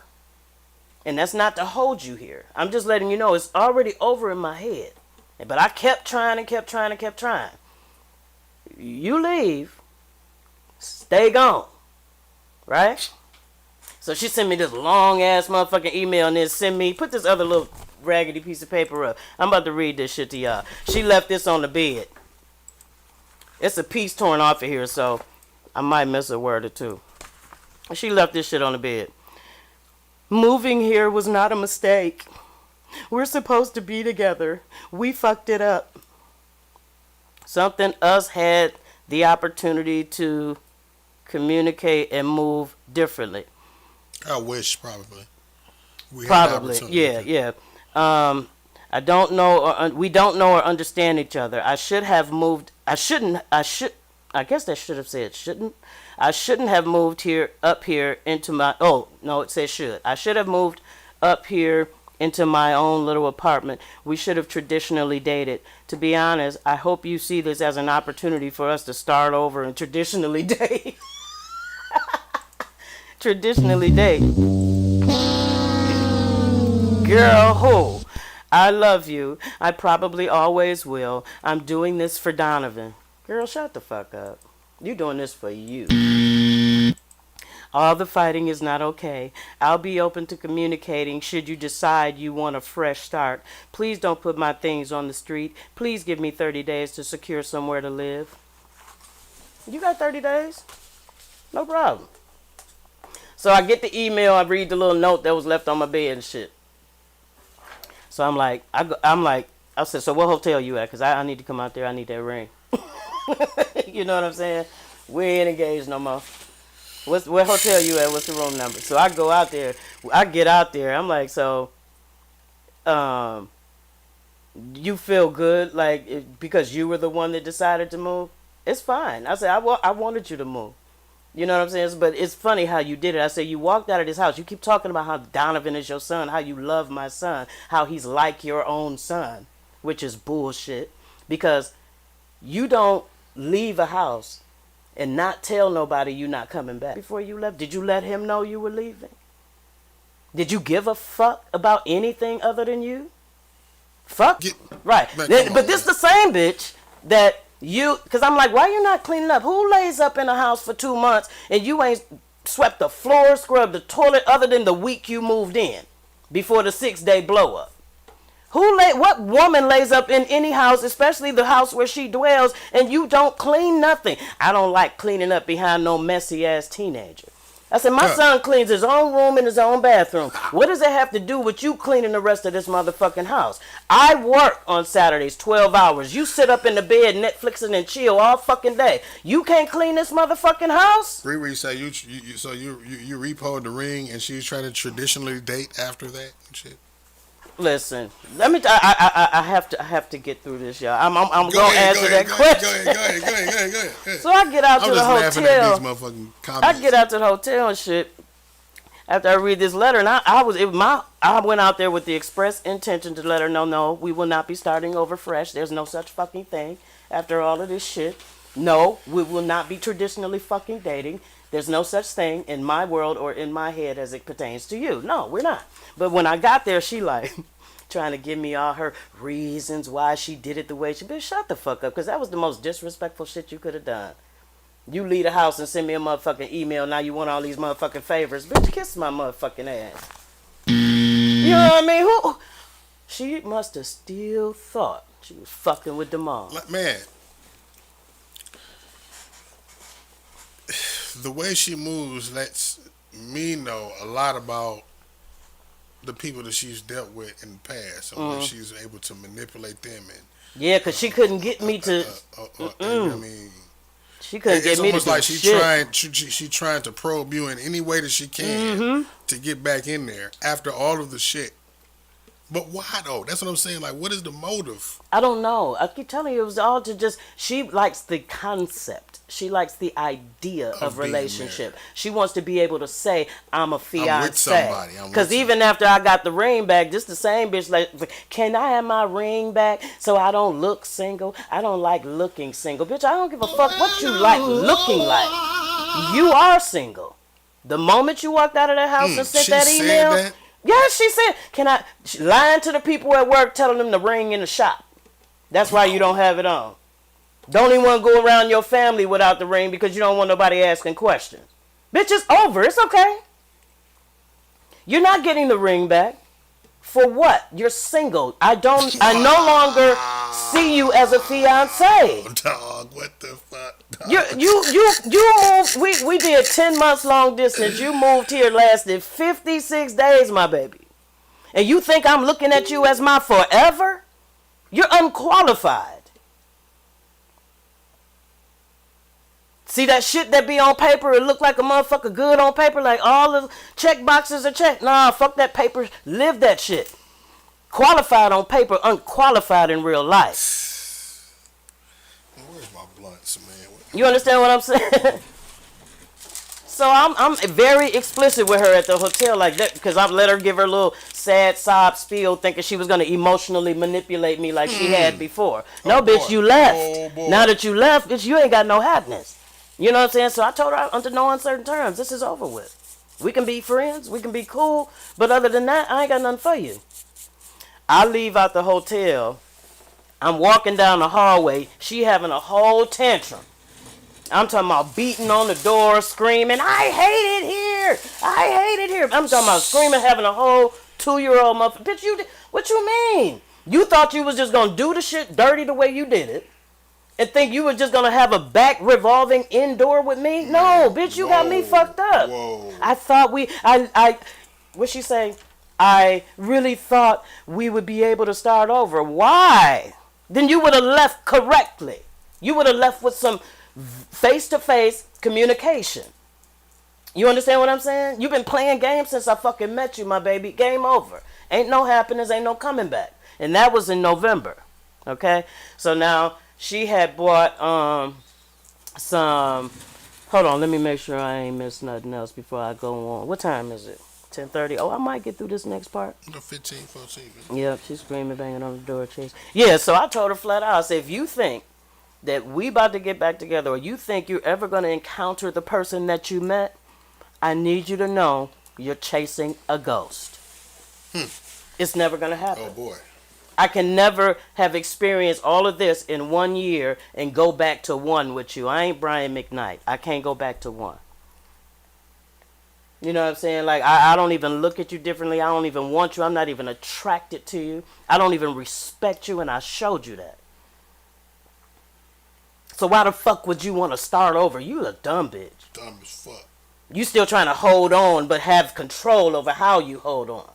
And that's not to hold you here. I'm just letting you know it's already over in my head. But I kept trying and kept trying and kept trying. You leave. Stay gone. Right? So she sent me this long ass motherfucking email and then put this other little raggedy piece of paper up. I'm about to read this shit to y'all. She left this on the bed. It's a piece torn off of here, so I might miss a word or two. She left this shit on the bed. Moving here was not a mistake. We're supposed to be together. We fucked it up. Something us had the opportunity to communicate and move differently. I wish, probably. Probably, yeah. I don't know, we don't know or understand each other. I guess I should have said shouldn't. I shouldn't have moved up here into my, oh, no, it says should. I should have moved up here into my own little apartment. We should have traditionally dated. To be honest, I hope you see this as an opportunity for us to start over and traditionally date. Traditionally date. Girl, who? I love you. I probably always will. I'm doing this for Donovan. Girl, shut the fuck up. You doing this for you. All the fighting is not okay. I'll be open to communicating should you decide you want a fresh start. Please don't put my things on the street. Please give me 30 days to secure somewhere to live. You got 30 days? No problem. So I get the email. I read the little note that was left on my bed and shit. So I'm like, I said, so what hotel you at? Because I need to come out there. I need that ring. You know what I'm saying? We ain't engaged no more. What hotel you at? What's the room number? So I go out there. I get out there. I'm like, so, you feel good, like, because you were the one that decided to move? It's fine. I said, I wanted you to move. You know what I'm saying? But it's funny how you did it. I said, you walked out of this house. You keep talking about how Donovan is your son, how you love my son, how he's like your own son, which is bullshit. Because you don't leave a house and not tell nobody you're not coming back. Before you left, did you let him know you were leaving? Did you give a fuck about anything other than you? Fuck. Right. But this the same bitch that you, because I'm like, why you not cleaning up? Who lays up in a house for 2 months and you ain't swept the floor, scrubbed the toilet other than the week you moved in before the 6-day blow up? What woman lays up in any house, especially the house where she dwells, and you don't clean nothing? I don't like cleaning up behind no messy ass teenager. I said, my son cleans his own room and his own bathroom. What does it have to do with you cleaning the rest of this motherfucking house? I work on Saturdays 12 hours. You sit up in the bed Netflixing and chill all fucking day. You can't clean this motherfucking house? Riri say you repoed the ring and she was trying to traditionally date after that and shit. Listen, I have to get through this, y'all. I'm gonna answer that question. Go ahead. So I get out to the hotel. At these motherfucking comments. I get out to the hotel and shit. After I read this letter, and I went out there with the express intention to let her know, no, we will not be starting over fresh. There's no such fucking thing. After all of this shit, no, we will not be traditionally fucking dating. There's no such thing in my world or in my head as it pertains to you. No, we're not. But when I got there, she like trying to give me all her reasons why she did it the way she did. Shut the fuck up, because that was the most disrespectful shit you could have done. You leave the house and send me a motherfucking email. Now you want all these motherfucking favors. Bitch, kiss my motherfucking ass. You know what I mean? Who? She must have still thought she was fucking with Demar. Man. The way she moves lets me know a lot about the people that she's dealt with in the past, and where she's able to manipulate them. And yeah, because she couldn't get me to. I mean, she couldn't get me to. It's almost like she's trying to probe you in any way that she can to get back in there after all of the shit. But why though? That's what I'm saying. Like, what is the motive? I don't know. I keep telling you, it was all to just. She likes the concept. She likes the idea of relationship. Married. She wants to be able to say, "I'm a fiance." I'm with somebody. Because even after I got the ring back, this the same bitch like, "Can I have my ring back so I don't look single? I don't like looking single, bitch. I don't give a fuck what you like looking like. You are single. The moment you walked out of that house and sent that email." That? Yeah, she said, she lying to the people at work, telling them the ring in the shop. That's why you don't have it on. Don't even want to go around your family without the ring because you don't want nobody asking questions. Bitch, it's over. It's okay. You're not getting the ring back. For what? You're single. I no longer see you as a fiance. Dog, what the fuck? Dog. You moved. We did 10 months long distance. You moved here, lasted 56 days, my baby. And you think I'm looking at you as my forever? You're unqualified. See that shit that be on paper? It look like a motherfucker good on paper, like all the check boxes are checked. Nah, fuck that paper. Live that shit. Qualified on paper, unqualified in real life. Where's my blunts, man? You understand what I'm saying? So I'm very explicit with her at the hotel like that because I've let her give her little sad sob spiel thinking she was going to emotionally manipulate me like she had before. No, bitch, you left. Now that you left, bitch, you ain't got no happiness. You know what I'm saying? So I told her under no uncertain terms, this is over with. We can be friends. We can be cool. But other than that, I ain't got nothing for you. I leave out the hotel. I'm walking down the hallway. She having a whole tantrum. I'm talking about beating on the door, screaming, I hate it here. I hate it here. I'm talking about screaming, having a whole 2-year-old motherfucker. Bitch, what you mean? You thought you was just going to do the shit dirty the way you did it and think you were just going to have a back revolving indoor with me? No, bitch, you got me fucked up. Whoa. I thought what's she saying? I really thought we would be able to start over. Why? Then you would have left correctly. You would have left with some face-to-face communication. You understand what I'm saying? You've been playing games since I fucking met you, my baby. Game over. Ain't no happiness, ain't no coming back. And that was in November. Okay? So now she had bought some. Hold on, let me make sure I ain't missed nothing else before I go on. What time is it? 10:30. Oh, I might get through this next part. 15, 14. Yep, she's screaming, banging on the door, Chase. Yeah, so I told her flat out, I said, if you think that we about to get back together or you think you're ever going to encounter the person that you met, I need you to know you're chasing a ghost. It's never going to happen. Oh, boy. I can never have experienced all of this in 1 year and go back to one with you. I ain't Brian McKnight. I can't go back to one. You know what I'm saying? Like, I don't even look at you differently. I don't even want you. I'm not even attracted to you. I don't even respect you, and I showed you that. So why the fuck would you want to start over? You a dumb bitch. Dumb as fuck. You still trying to hold on, but have control over how you hold on.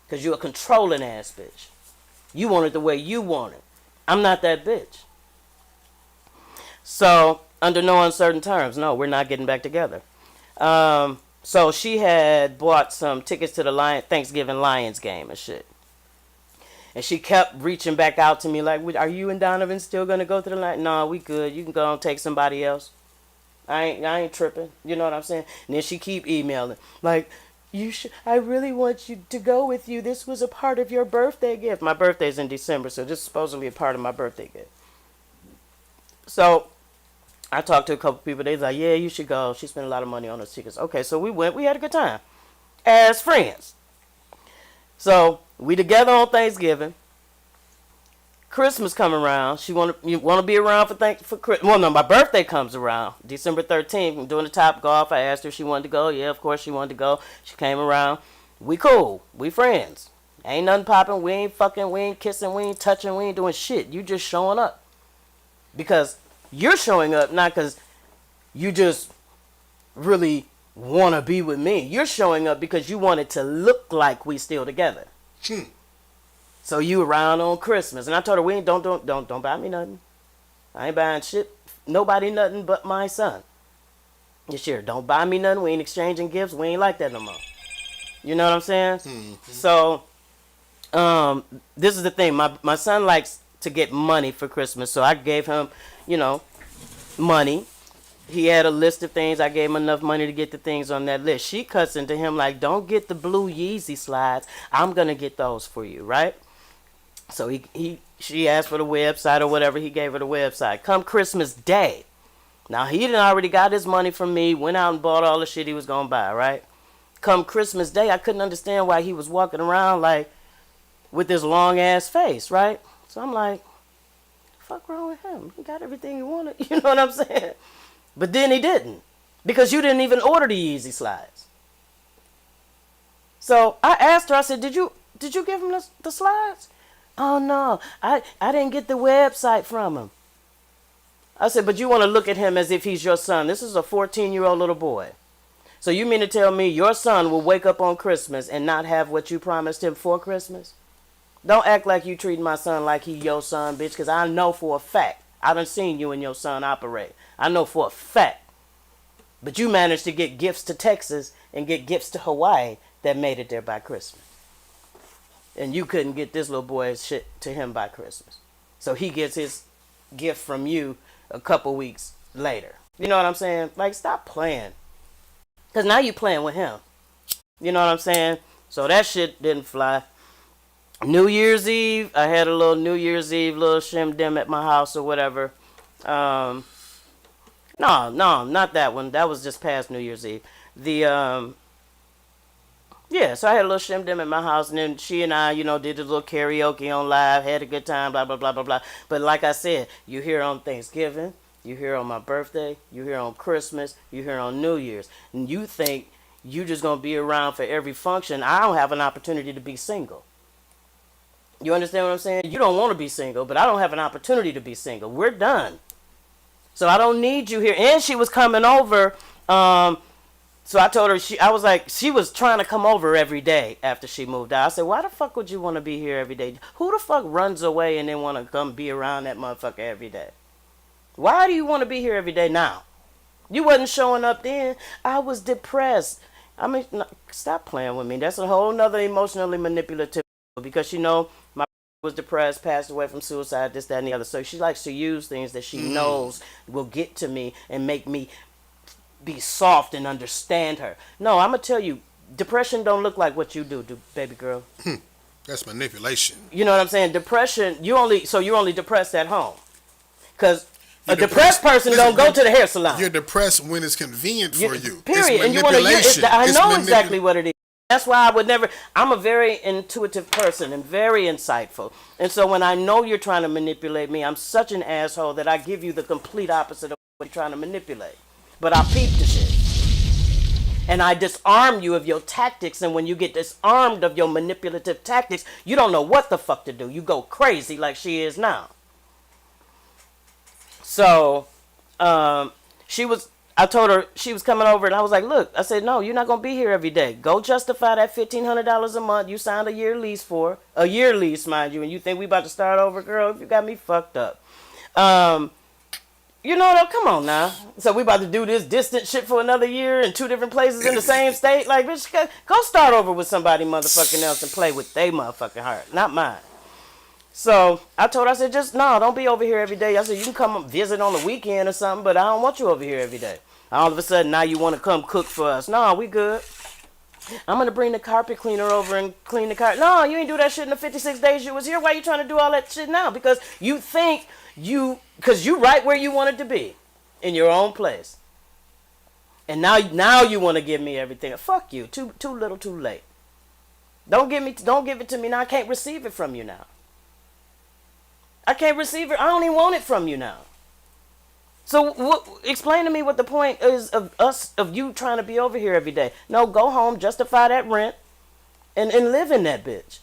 Because you a controlling ass bitch. You want it the way you want it. I'm not that bitch. So, under no uncertain terms, no, we're not getting back together. So she had bought some tickets to the Thanksgiving Lions game and shit. And she kept reaching back out to me like, are you and Donovan still going to go to the Lions? No, we good. You can go and take somebody else. I ain't tripping. You know what I'm saying? And then she keep emailing. Like, I really want you to go with you. This was a part of your birthday gift. My birthday's in December, so this is supposedly a part of my birthday gift. So I talked to a couple people. They was like, yeah, you should go. She spent a lot of money on those tickets. Okay, so we went. We had a good time as friends. So we together on Thanksgiving. Christmas come around. You want to be around for Christmas. Well, no, my birthday comes around. December 13th. I'm doing the Top Golf. I asked her if she wanted to go. Yeah, of course she wanted to go. She came around. We cool. We friends. Ain't nothing popping. We ain't fucking. We ain't kissing. We ain't touching. We ain't doing shit. You just showing up. Because you're showing up not because you just really want to be with me. You're showing up because you want it to look like we still together. So you around on Christmas. And I told her, don't buy me nothing. I ain't buying shit. Nobody nothing but my son. This year, don't buy me nothing. We ain't exchanging gifts. We ain't like that no more. You know what I'm saying? Mm-hmm. So, this is the thing. My son likes to get money for Christmas. So I gave him, money. He had a list of things. I gave him enough money to get the things on that list. She cuts into him like, don't get the blue Yeezy slides. I'm going to get those for you, right? So she asked for the website or whatever. He gave her the website. Come Christmas Day. Now, he done already got his money from me, went out and bought all the shit he was going to buy, right? Come Christmas Day, I couldn't understand why he was walking around like with this long-ass face, right? So I'm like, fuck wrong with him? He got everything he wanted. You know what I'm saying? But then he didn't. Because you didn't even order the Yeezy slides. So I asked her, I said, did you give him the slides? Oh no, I didn't get the website from him. I said, but you want to look at him as if he's your son. This is a 14-year-old little boy. So you mean to tell me your son will wake up on Christmas and not have what you promised him for Christmas? Don't act like you treating my son like he your son, bitch, because I know for a fact. I done seen you and your son operate. I know for a fact. But you managed to get gifts to Texas and get gifts to Hawaii that made it there by Christmas. And you couldn't get this little boy's shit to him by Christmas. So he gets his gift from you a couple weeks later. You know what I'm saying? Like, stop playing. Because now you playing with him. You know what I'm saying? So that shit didn't fly. New Year's Eve, I had a little New Year's Eve, little shim-dim at my house or whatever. No, not that one. That was just past New Year's Eve. Yeah, so I had a little shim-dim at my house, and then she and I, did a little karaoke on live, had a good time, blah, blah, blah, blah, blah. But like I said, you hear on Thanksgiving, you hear on my birthday, you hear on Christmas, you hear on New Year's. And you think you just going to be around for every function. I don't have an opportunity to be single. You understand what I'm saying? You don't want to be single, but I don't have an opportunity to be single. We're done. So I don't need you here. And she was coming over. So I told her, she was trying to come over every day after she moved out. I said, why the fuck would you want to be here every day? Who the fuck runs away and then want to come be around that motherfucker every day? Why do you want to be here every day now? You wasn't showing up then. I was depressed. I mean, stop playing with me. That's a whole nother emotionally manipulative, because my was depressed, passed away from suicide, this, that, and the other. So she likes to use things that she knows will get to me and make me be soft and understand her. No, I'm going to tell you, depression don't look like what you do, baby girl. That's manipulation. You know what I'm saying? Depression, you're only depressed at home. Because a depressed person don't go to the hair salon. You're depressed when it's convenient for you. Period. It's manipulation. I know exactly what it is. That's why I would never. I'm a very intuitive person and very insightful. And so when I know you're trying to manipulate me, I'm such an asshole that I give you the complete opposite of what you're trying to manipulate. But I peep the shit. And I disarm you of your tactics. And when you get disarmed of your manipulative tactics, you don't know what the fuck to do. You go crazy like she is now. So, I told her she was coming over, and I was like, look, I said, no, you're not going to be here every day. Go justify that $1,500 a month you signed a year lease for. A year lease, mind you, and you think we about to start over, girl? You got me fucked up. Come on now. So we about to do this distant shit for another year in 2 different places in the same state? Like, bitch, go start over with somebody motherfucking else and play with they motherfucking heart, not mine. So I told her, I said, don't be over here every day. I said, you can come visit on the weekend or something, but I don't want you over here every day. All of a sudden, now you want to come cook for us. No, we good. I'm going to bring the carpet cleaner over and clean the carpet. No, you ain't do that shit in the 56 days you was here. Why you trying to do all that shit now? Because you think because you right where you wanted to be, in your own place. And now you want to give me everything. Fuck you. Too little, too late. Don't give it to me now. I can't receive it from you now. I can't receive it. I don't even want it from you now. So explain to me what the point is of you trying to be over here every day. No, go home, justify that rent, and live in that bitch.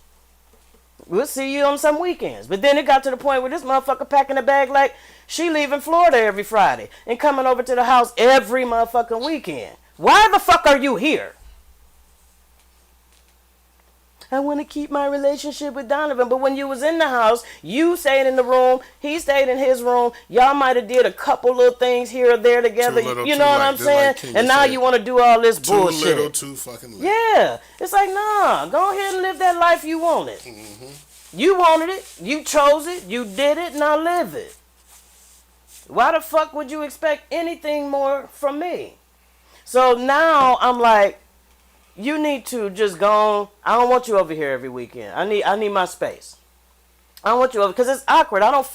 We'll see you on some weekends. But then it got to the point where this motherfucker packing a bag like she leaving Florida every Friday and coming over to the house every motherfucking weekend. Why the fuck are you here? I want to keep my relationship with Donovan. But when you was in the house, you stayed in the room, he stayed in his room. Y'all might have did a couple little things here or there together. You know what I'm saying? And now you want to do all this bullshit. Too little, too fucking late. Yeah. It's like, nah, go ahead and live that life you wanted. Mm-hmm. You wanted it. You chose it. You did it. Now live it. Why the fuck would you expect anything more from me? So now I'm like, you need to just go on. I don't want you over here every weekend. I need my space. I don't want you over because it's awkward. I don't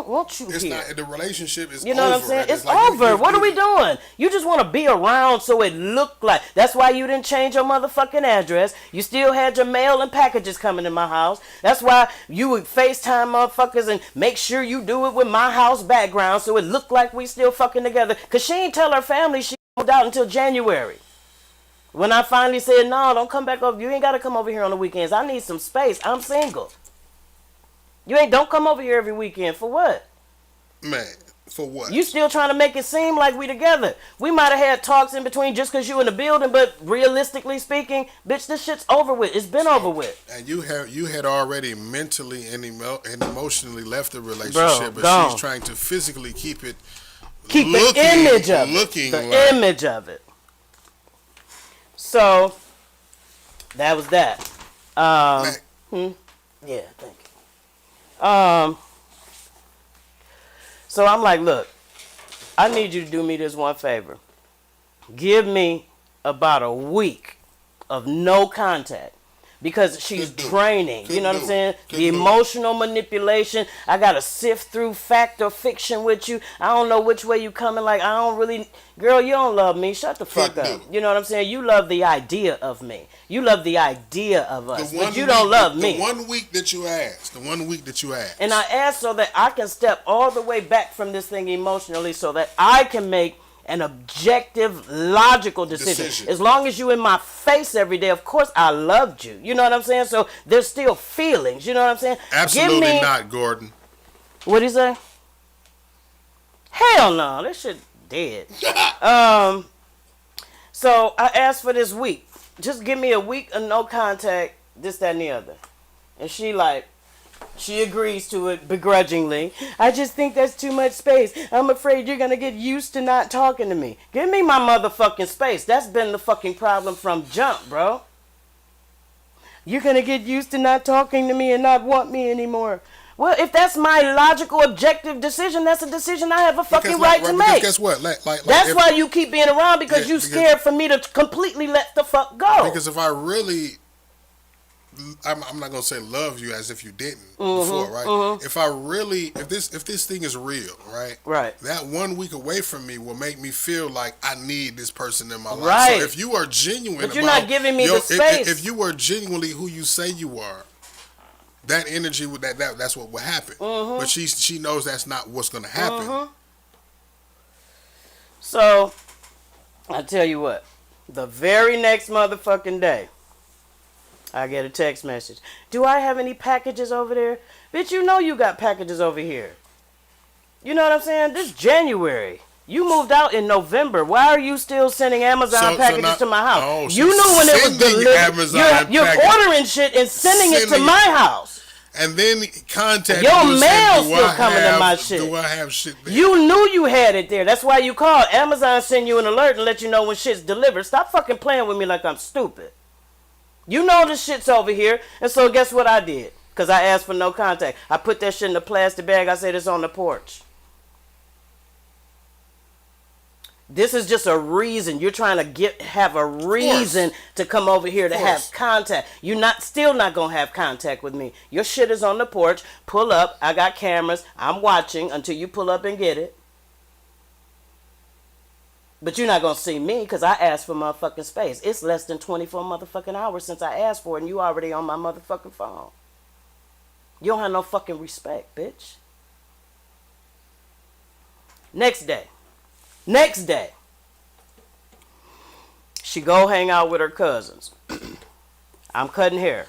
want you here. Not, the relationship is over. You know what I'm saying? It's like over. What are we doing? You just want to be around so it look like. That's why you didn't change your motherfucking address. You still had your mail and packages coming in my house. That's why you would FaceTime motherfuckers and make sure you do it with my house background so it looked like we still fucking together. Because she ain't tell her family she moved out until January. When I finally said, no, don't come back over. You ain't got to come over here on the weekends. I need some space. I'm single. Don't come over here every weekend. For what? Man, for what? You still trying to make it seem like we together. We might have had talks in between just because you in the building, but realistically speaking, bitch, this shit's over with. It's been over with. And you had already mentally and emotionally left the relationship, Bro, but gone. she's trying to physically keep it. Keep the image of it. Looking the like. image of it. So, that was that. Yeah, thank you. So I'm like, look, I need you to do me this one favor. Give me about a week of no contact. Because she's draining. You know what I'm saying? The emotional manipulation. I got to sift through fact or fiction with you. I don't know which way you coming. Like, I don't really... Girl, you don't love me. Shut the fuck up. You know what I'm saying? You love the idea of me. You love the idea of us. But you don't love me. The 1 week that you asked. And I asked so that I can step all the way back from this thing emotionally so that I can make an objective, logical decision. As long as you in my face every day, of course I loved you. You know what I'm saying? So there's still feelings. You know what I'm saying? Absolutely not, Gordon. What'd he say? Hell no. This shit dead. So I asked for this week. Just give me a week of no contact, this, that, and the other. And she agrees to it begrudgingly. I just think that's too much space. I'm afraid you're going to get used to not talking to me. Give me my motherfucking space. That's been the fucking problem from jump, bro. You're going to get used to not talking to me and not want me anymore. Well, if that's my logical, objective decision, that's a decision I have a fucking right to make. Guess what? That's why you keep being around, because you scared for me to completely let the fuck go. Because if I really... I'm not gonna say love you as if you didn't before, right? If this thing is real, right? That 1 week away from me will make me feel like I need this person in my life. Right. So if you are genuine, but you're not giving me the space. If you are genuinely who you say you are, that energy with that's what will happen. But she knows that's not what's gonna happen. So I tell you what, the very next motherfucking day, I get a text message. Do I have any packages over there? Bitch, you know you got packages over here. You know what I'm saying? This January. You moved out in November. Why are you still sending Amazon packages to my house? Oh, you knew when it was delivered. You're ordering shit and sending it to my house. And then contact your mail still coming to my shit. Do I have shit there? You knew you had it there. That's why you called. Amazon send you an alert and let you know when shit's delivered. Stop fucking playing with me like I'm stupid. You know this shit's over here. And so guess what I did? Because I asked for no contact. I put that shit in a plastic bag. I said it's on the porch. This is just a reason. You're trying to have a reason to come over here to have contact. You're still not going to have contact with me. Your shit is on the porch. Pull up. I got cameras. I'm watching until you pull up and get it. But you're not going to see me because I asked for motherfucking space. It's less than 24 motherfucking hours since I asked for it, and you already on my motherfucking phone. You don't have no fucking respect, bitch. Next day. She go hang out with her cousins. I'm cutting hair.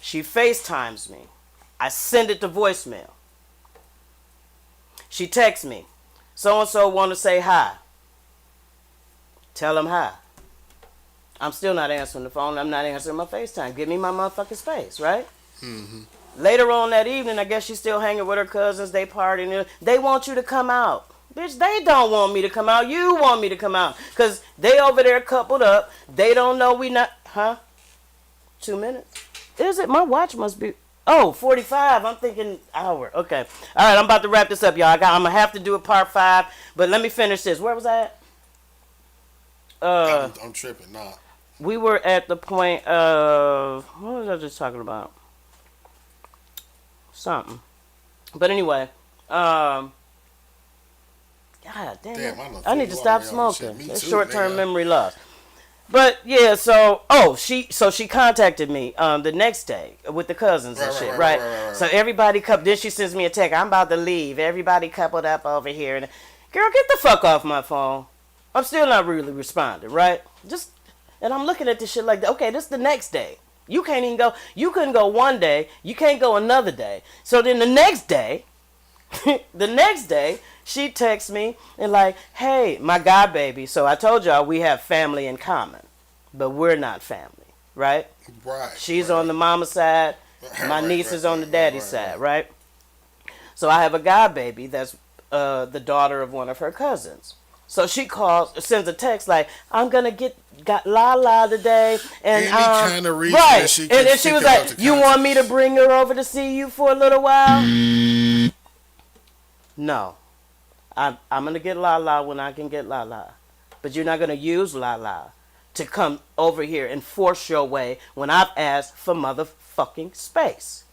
She FaceTimes me. I send it to voicemail. She texts me. So-and-so want to say hi. Tell them hi. I'm still not answering the phone. I'm not answering my FaceTime. Give me my motherfucking space, right? Later on that evening, I guess she's still hanging with her cousins. They partying. They want you to come out. Bitch, they don't want me to come out. You want me to come out. Because they over there coupled up. They don't know we not... Huh? 2 minutes? Is it? My watch must be... Oh, 45. I'm thinking hour. Okay. All right, I'm about to wrap this up, y'all. I'm going to have to do a part 5. But let me finish this. Where was I at? I'm tripping, nah. We were at the point of... What was I just talking about? Something. But anyway, God damn it. I need to stop smoking. It's short-term memory loss. But yeah, so she contacted me the next day with the cousins and shit, right? So everybody then she sends me a text. I'm about to leave. Everybody coupled up over here. And girl, get the fuck off my phone. I'm still not really responding, right? Just And I'm looking at this shit like, okay, this is the next day. You can't even go. You couldn't go one day. You can't go another day. So then the next day, she texts me and like, hey, my god baby. So I told y'all we have family in common, but we're not family, right? Right. She's on the mama side. My niece is on the daddy side, right? So I have a god baby that's the daughter of one of her cousins. So she sends a text like, I'm gonna got Lala today, and any kind of reason right. that she and then she was like, you want me to bring her over to see you for a little while? No, I'm gonna get Lala when I can get Lala, but you're not gonna use Lala to come over here and force your way when I've asked for motherfucking space.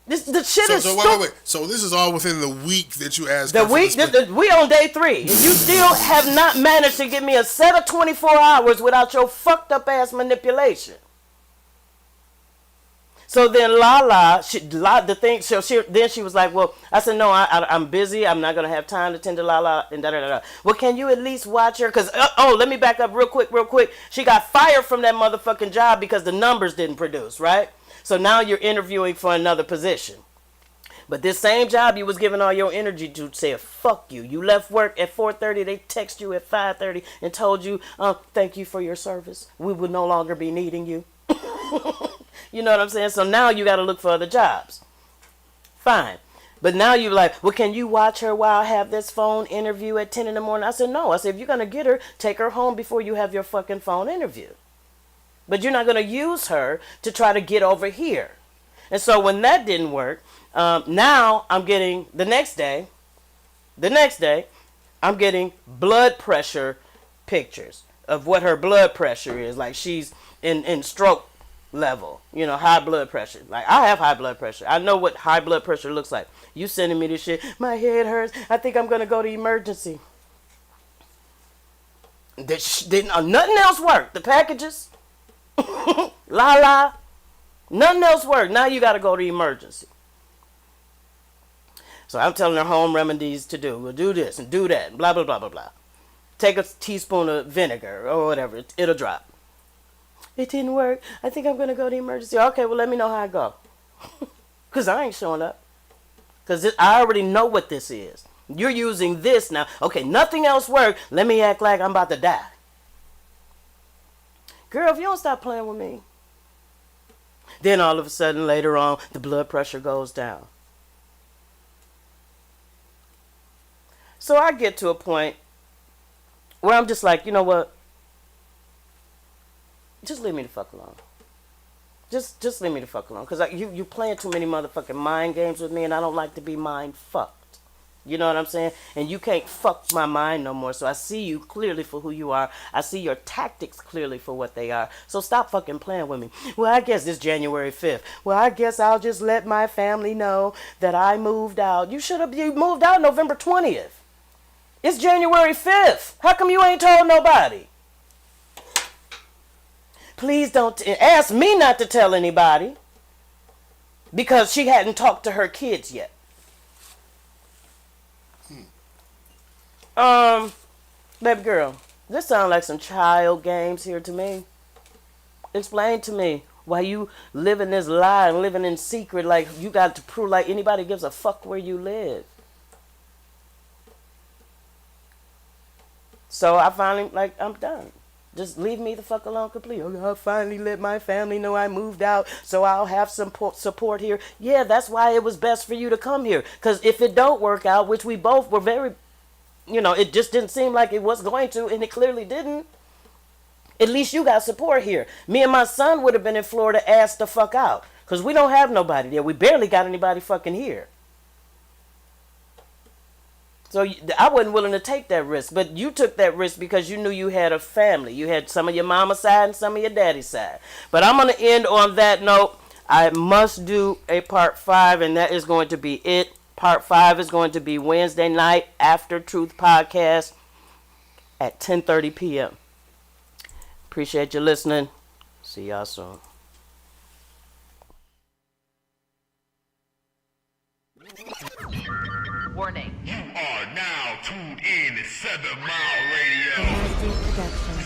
The shit is wait. So this is all within the week that you asked. We on day 3, and you still have not managed to give me a set of 24 hours without your fucked up ass manipulation. So then then she was like, well, I said, no, I'm busy. I'm not going to have time to tend to Lala and da-da-da-da. Well, can you at least watch her? Because, let me back up real quick. She got fired from that motherfucking job because the numbers didn't produce, right? So now you're interviewing for another position. But this same job you was giving all your energy to said, fuck you. You left work at 4:30. They text you at 5:30 and told you, thank you for your service. We will no longer be needing you. You know what I'm saying? So now you got to look for other jobs. Fine. But now you're like, well, can you watch her while I have this phone interview at 10 in the morning? I said, no. I said, if you're going to get her, take her home before you have your fucking phone interview. But you're not going to use her to try to get over here. And so when that didn't work, now I'm getting the next day, I'm getting blood pressure pictures of what her blood pressure is. Like she's in stroke level, high blood pressure. Like I have high blood pressure. I know what high blood pressure looks like. You sending me this shit. My head hurts. I think I'm going to go to emergency. Nothing else worked. The packages. Nothing else worked. Now you got to go to emergency. So I'm telling her home remedies to do. We'll do this and do that. Blah, blah, blah, blah, blah. Take a teaspoon of vinegar or whatever. It'll drop. It didn't work. I think I'm going to go to emergency. Okay, well, let me know how I go. Because I ain't showing up. Because I already know what this is. You're using this now. Okay, nothing else worked. Let me act like I'm about to die. Girl, if you don't stop playing with me. Then all of a sudden, later on, the blood pressure goes down. So I get to a point where I'm just like, you know what? Just leave me the fuck alone. Just leave me the fuck alone. Because you playing too many motherfucking mind games with me, and I don't like to be mind fucked. You know what I'm saying? And you can't fuck my mind no more. So I see you clearly for who you are. I see your tactics clearly for what they are. So stop fucking playing with me. Well, I guess it's January 5th. Well, I guess I'll just let my family know that I moved out. You moved out November 20th. It's January 5th. How come you ain't told nobody? Please don't ask me not to tell anybody. Because she hadn't talked to her kids yet. Baby girl, this sounds like some child games here to me. Explain to me why you living this lie and living in secret like you got to prove like anybody gives a fuck where you live. So I finally, I'm done. Just leave me the fuck alone completely. I finally let my family know I moved out, so I'll have some support here. Yeah, that's why it was best for you to come here. Because if it don't work out, which we both were very... it just didn't seem like it was going to, and it clearly didn't. At least you got support here. Me and my son would have been in Florida ass the fuck out. Because we don't have nobody there. We barely got anybody fucking here. So I wasn't willing to take that risk. But you took that risk because you knew you had a family. You had some of your mama's side and some of your daddy's side. But I'm going to end on that note. I must do a part 5, and that is going to be it. Part 5 is going to be Wednesday night after Truth Podcast at 10:30 p.m. Appreciate you listening. See y'all soon. Warning. You are now tuned in to 7 Mile Radio.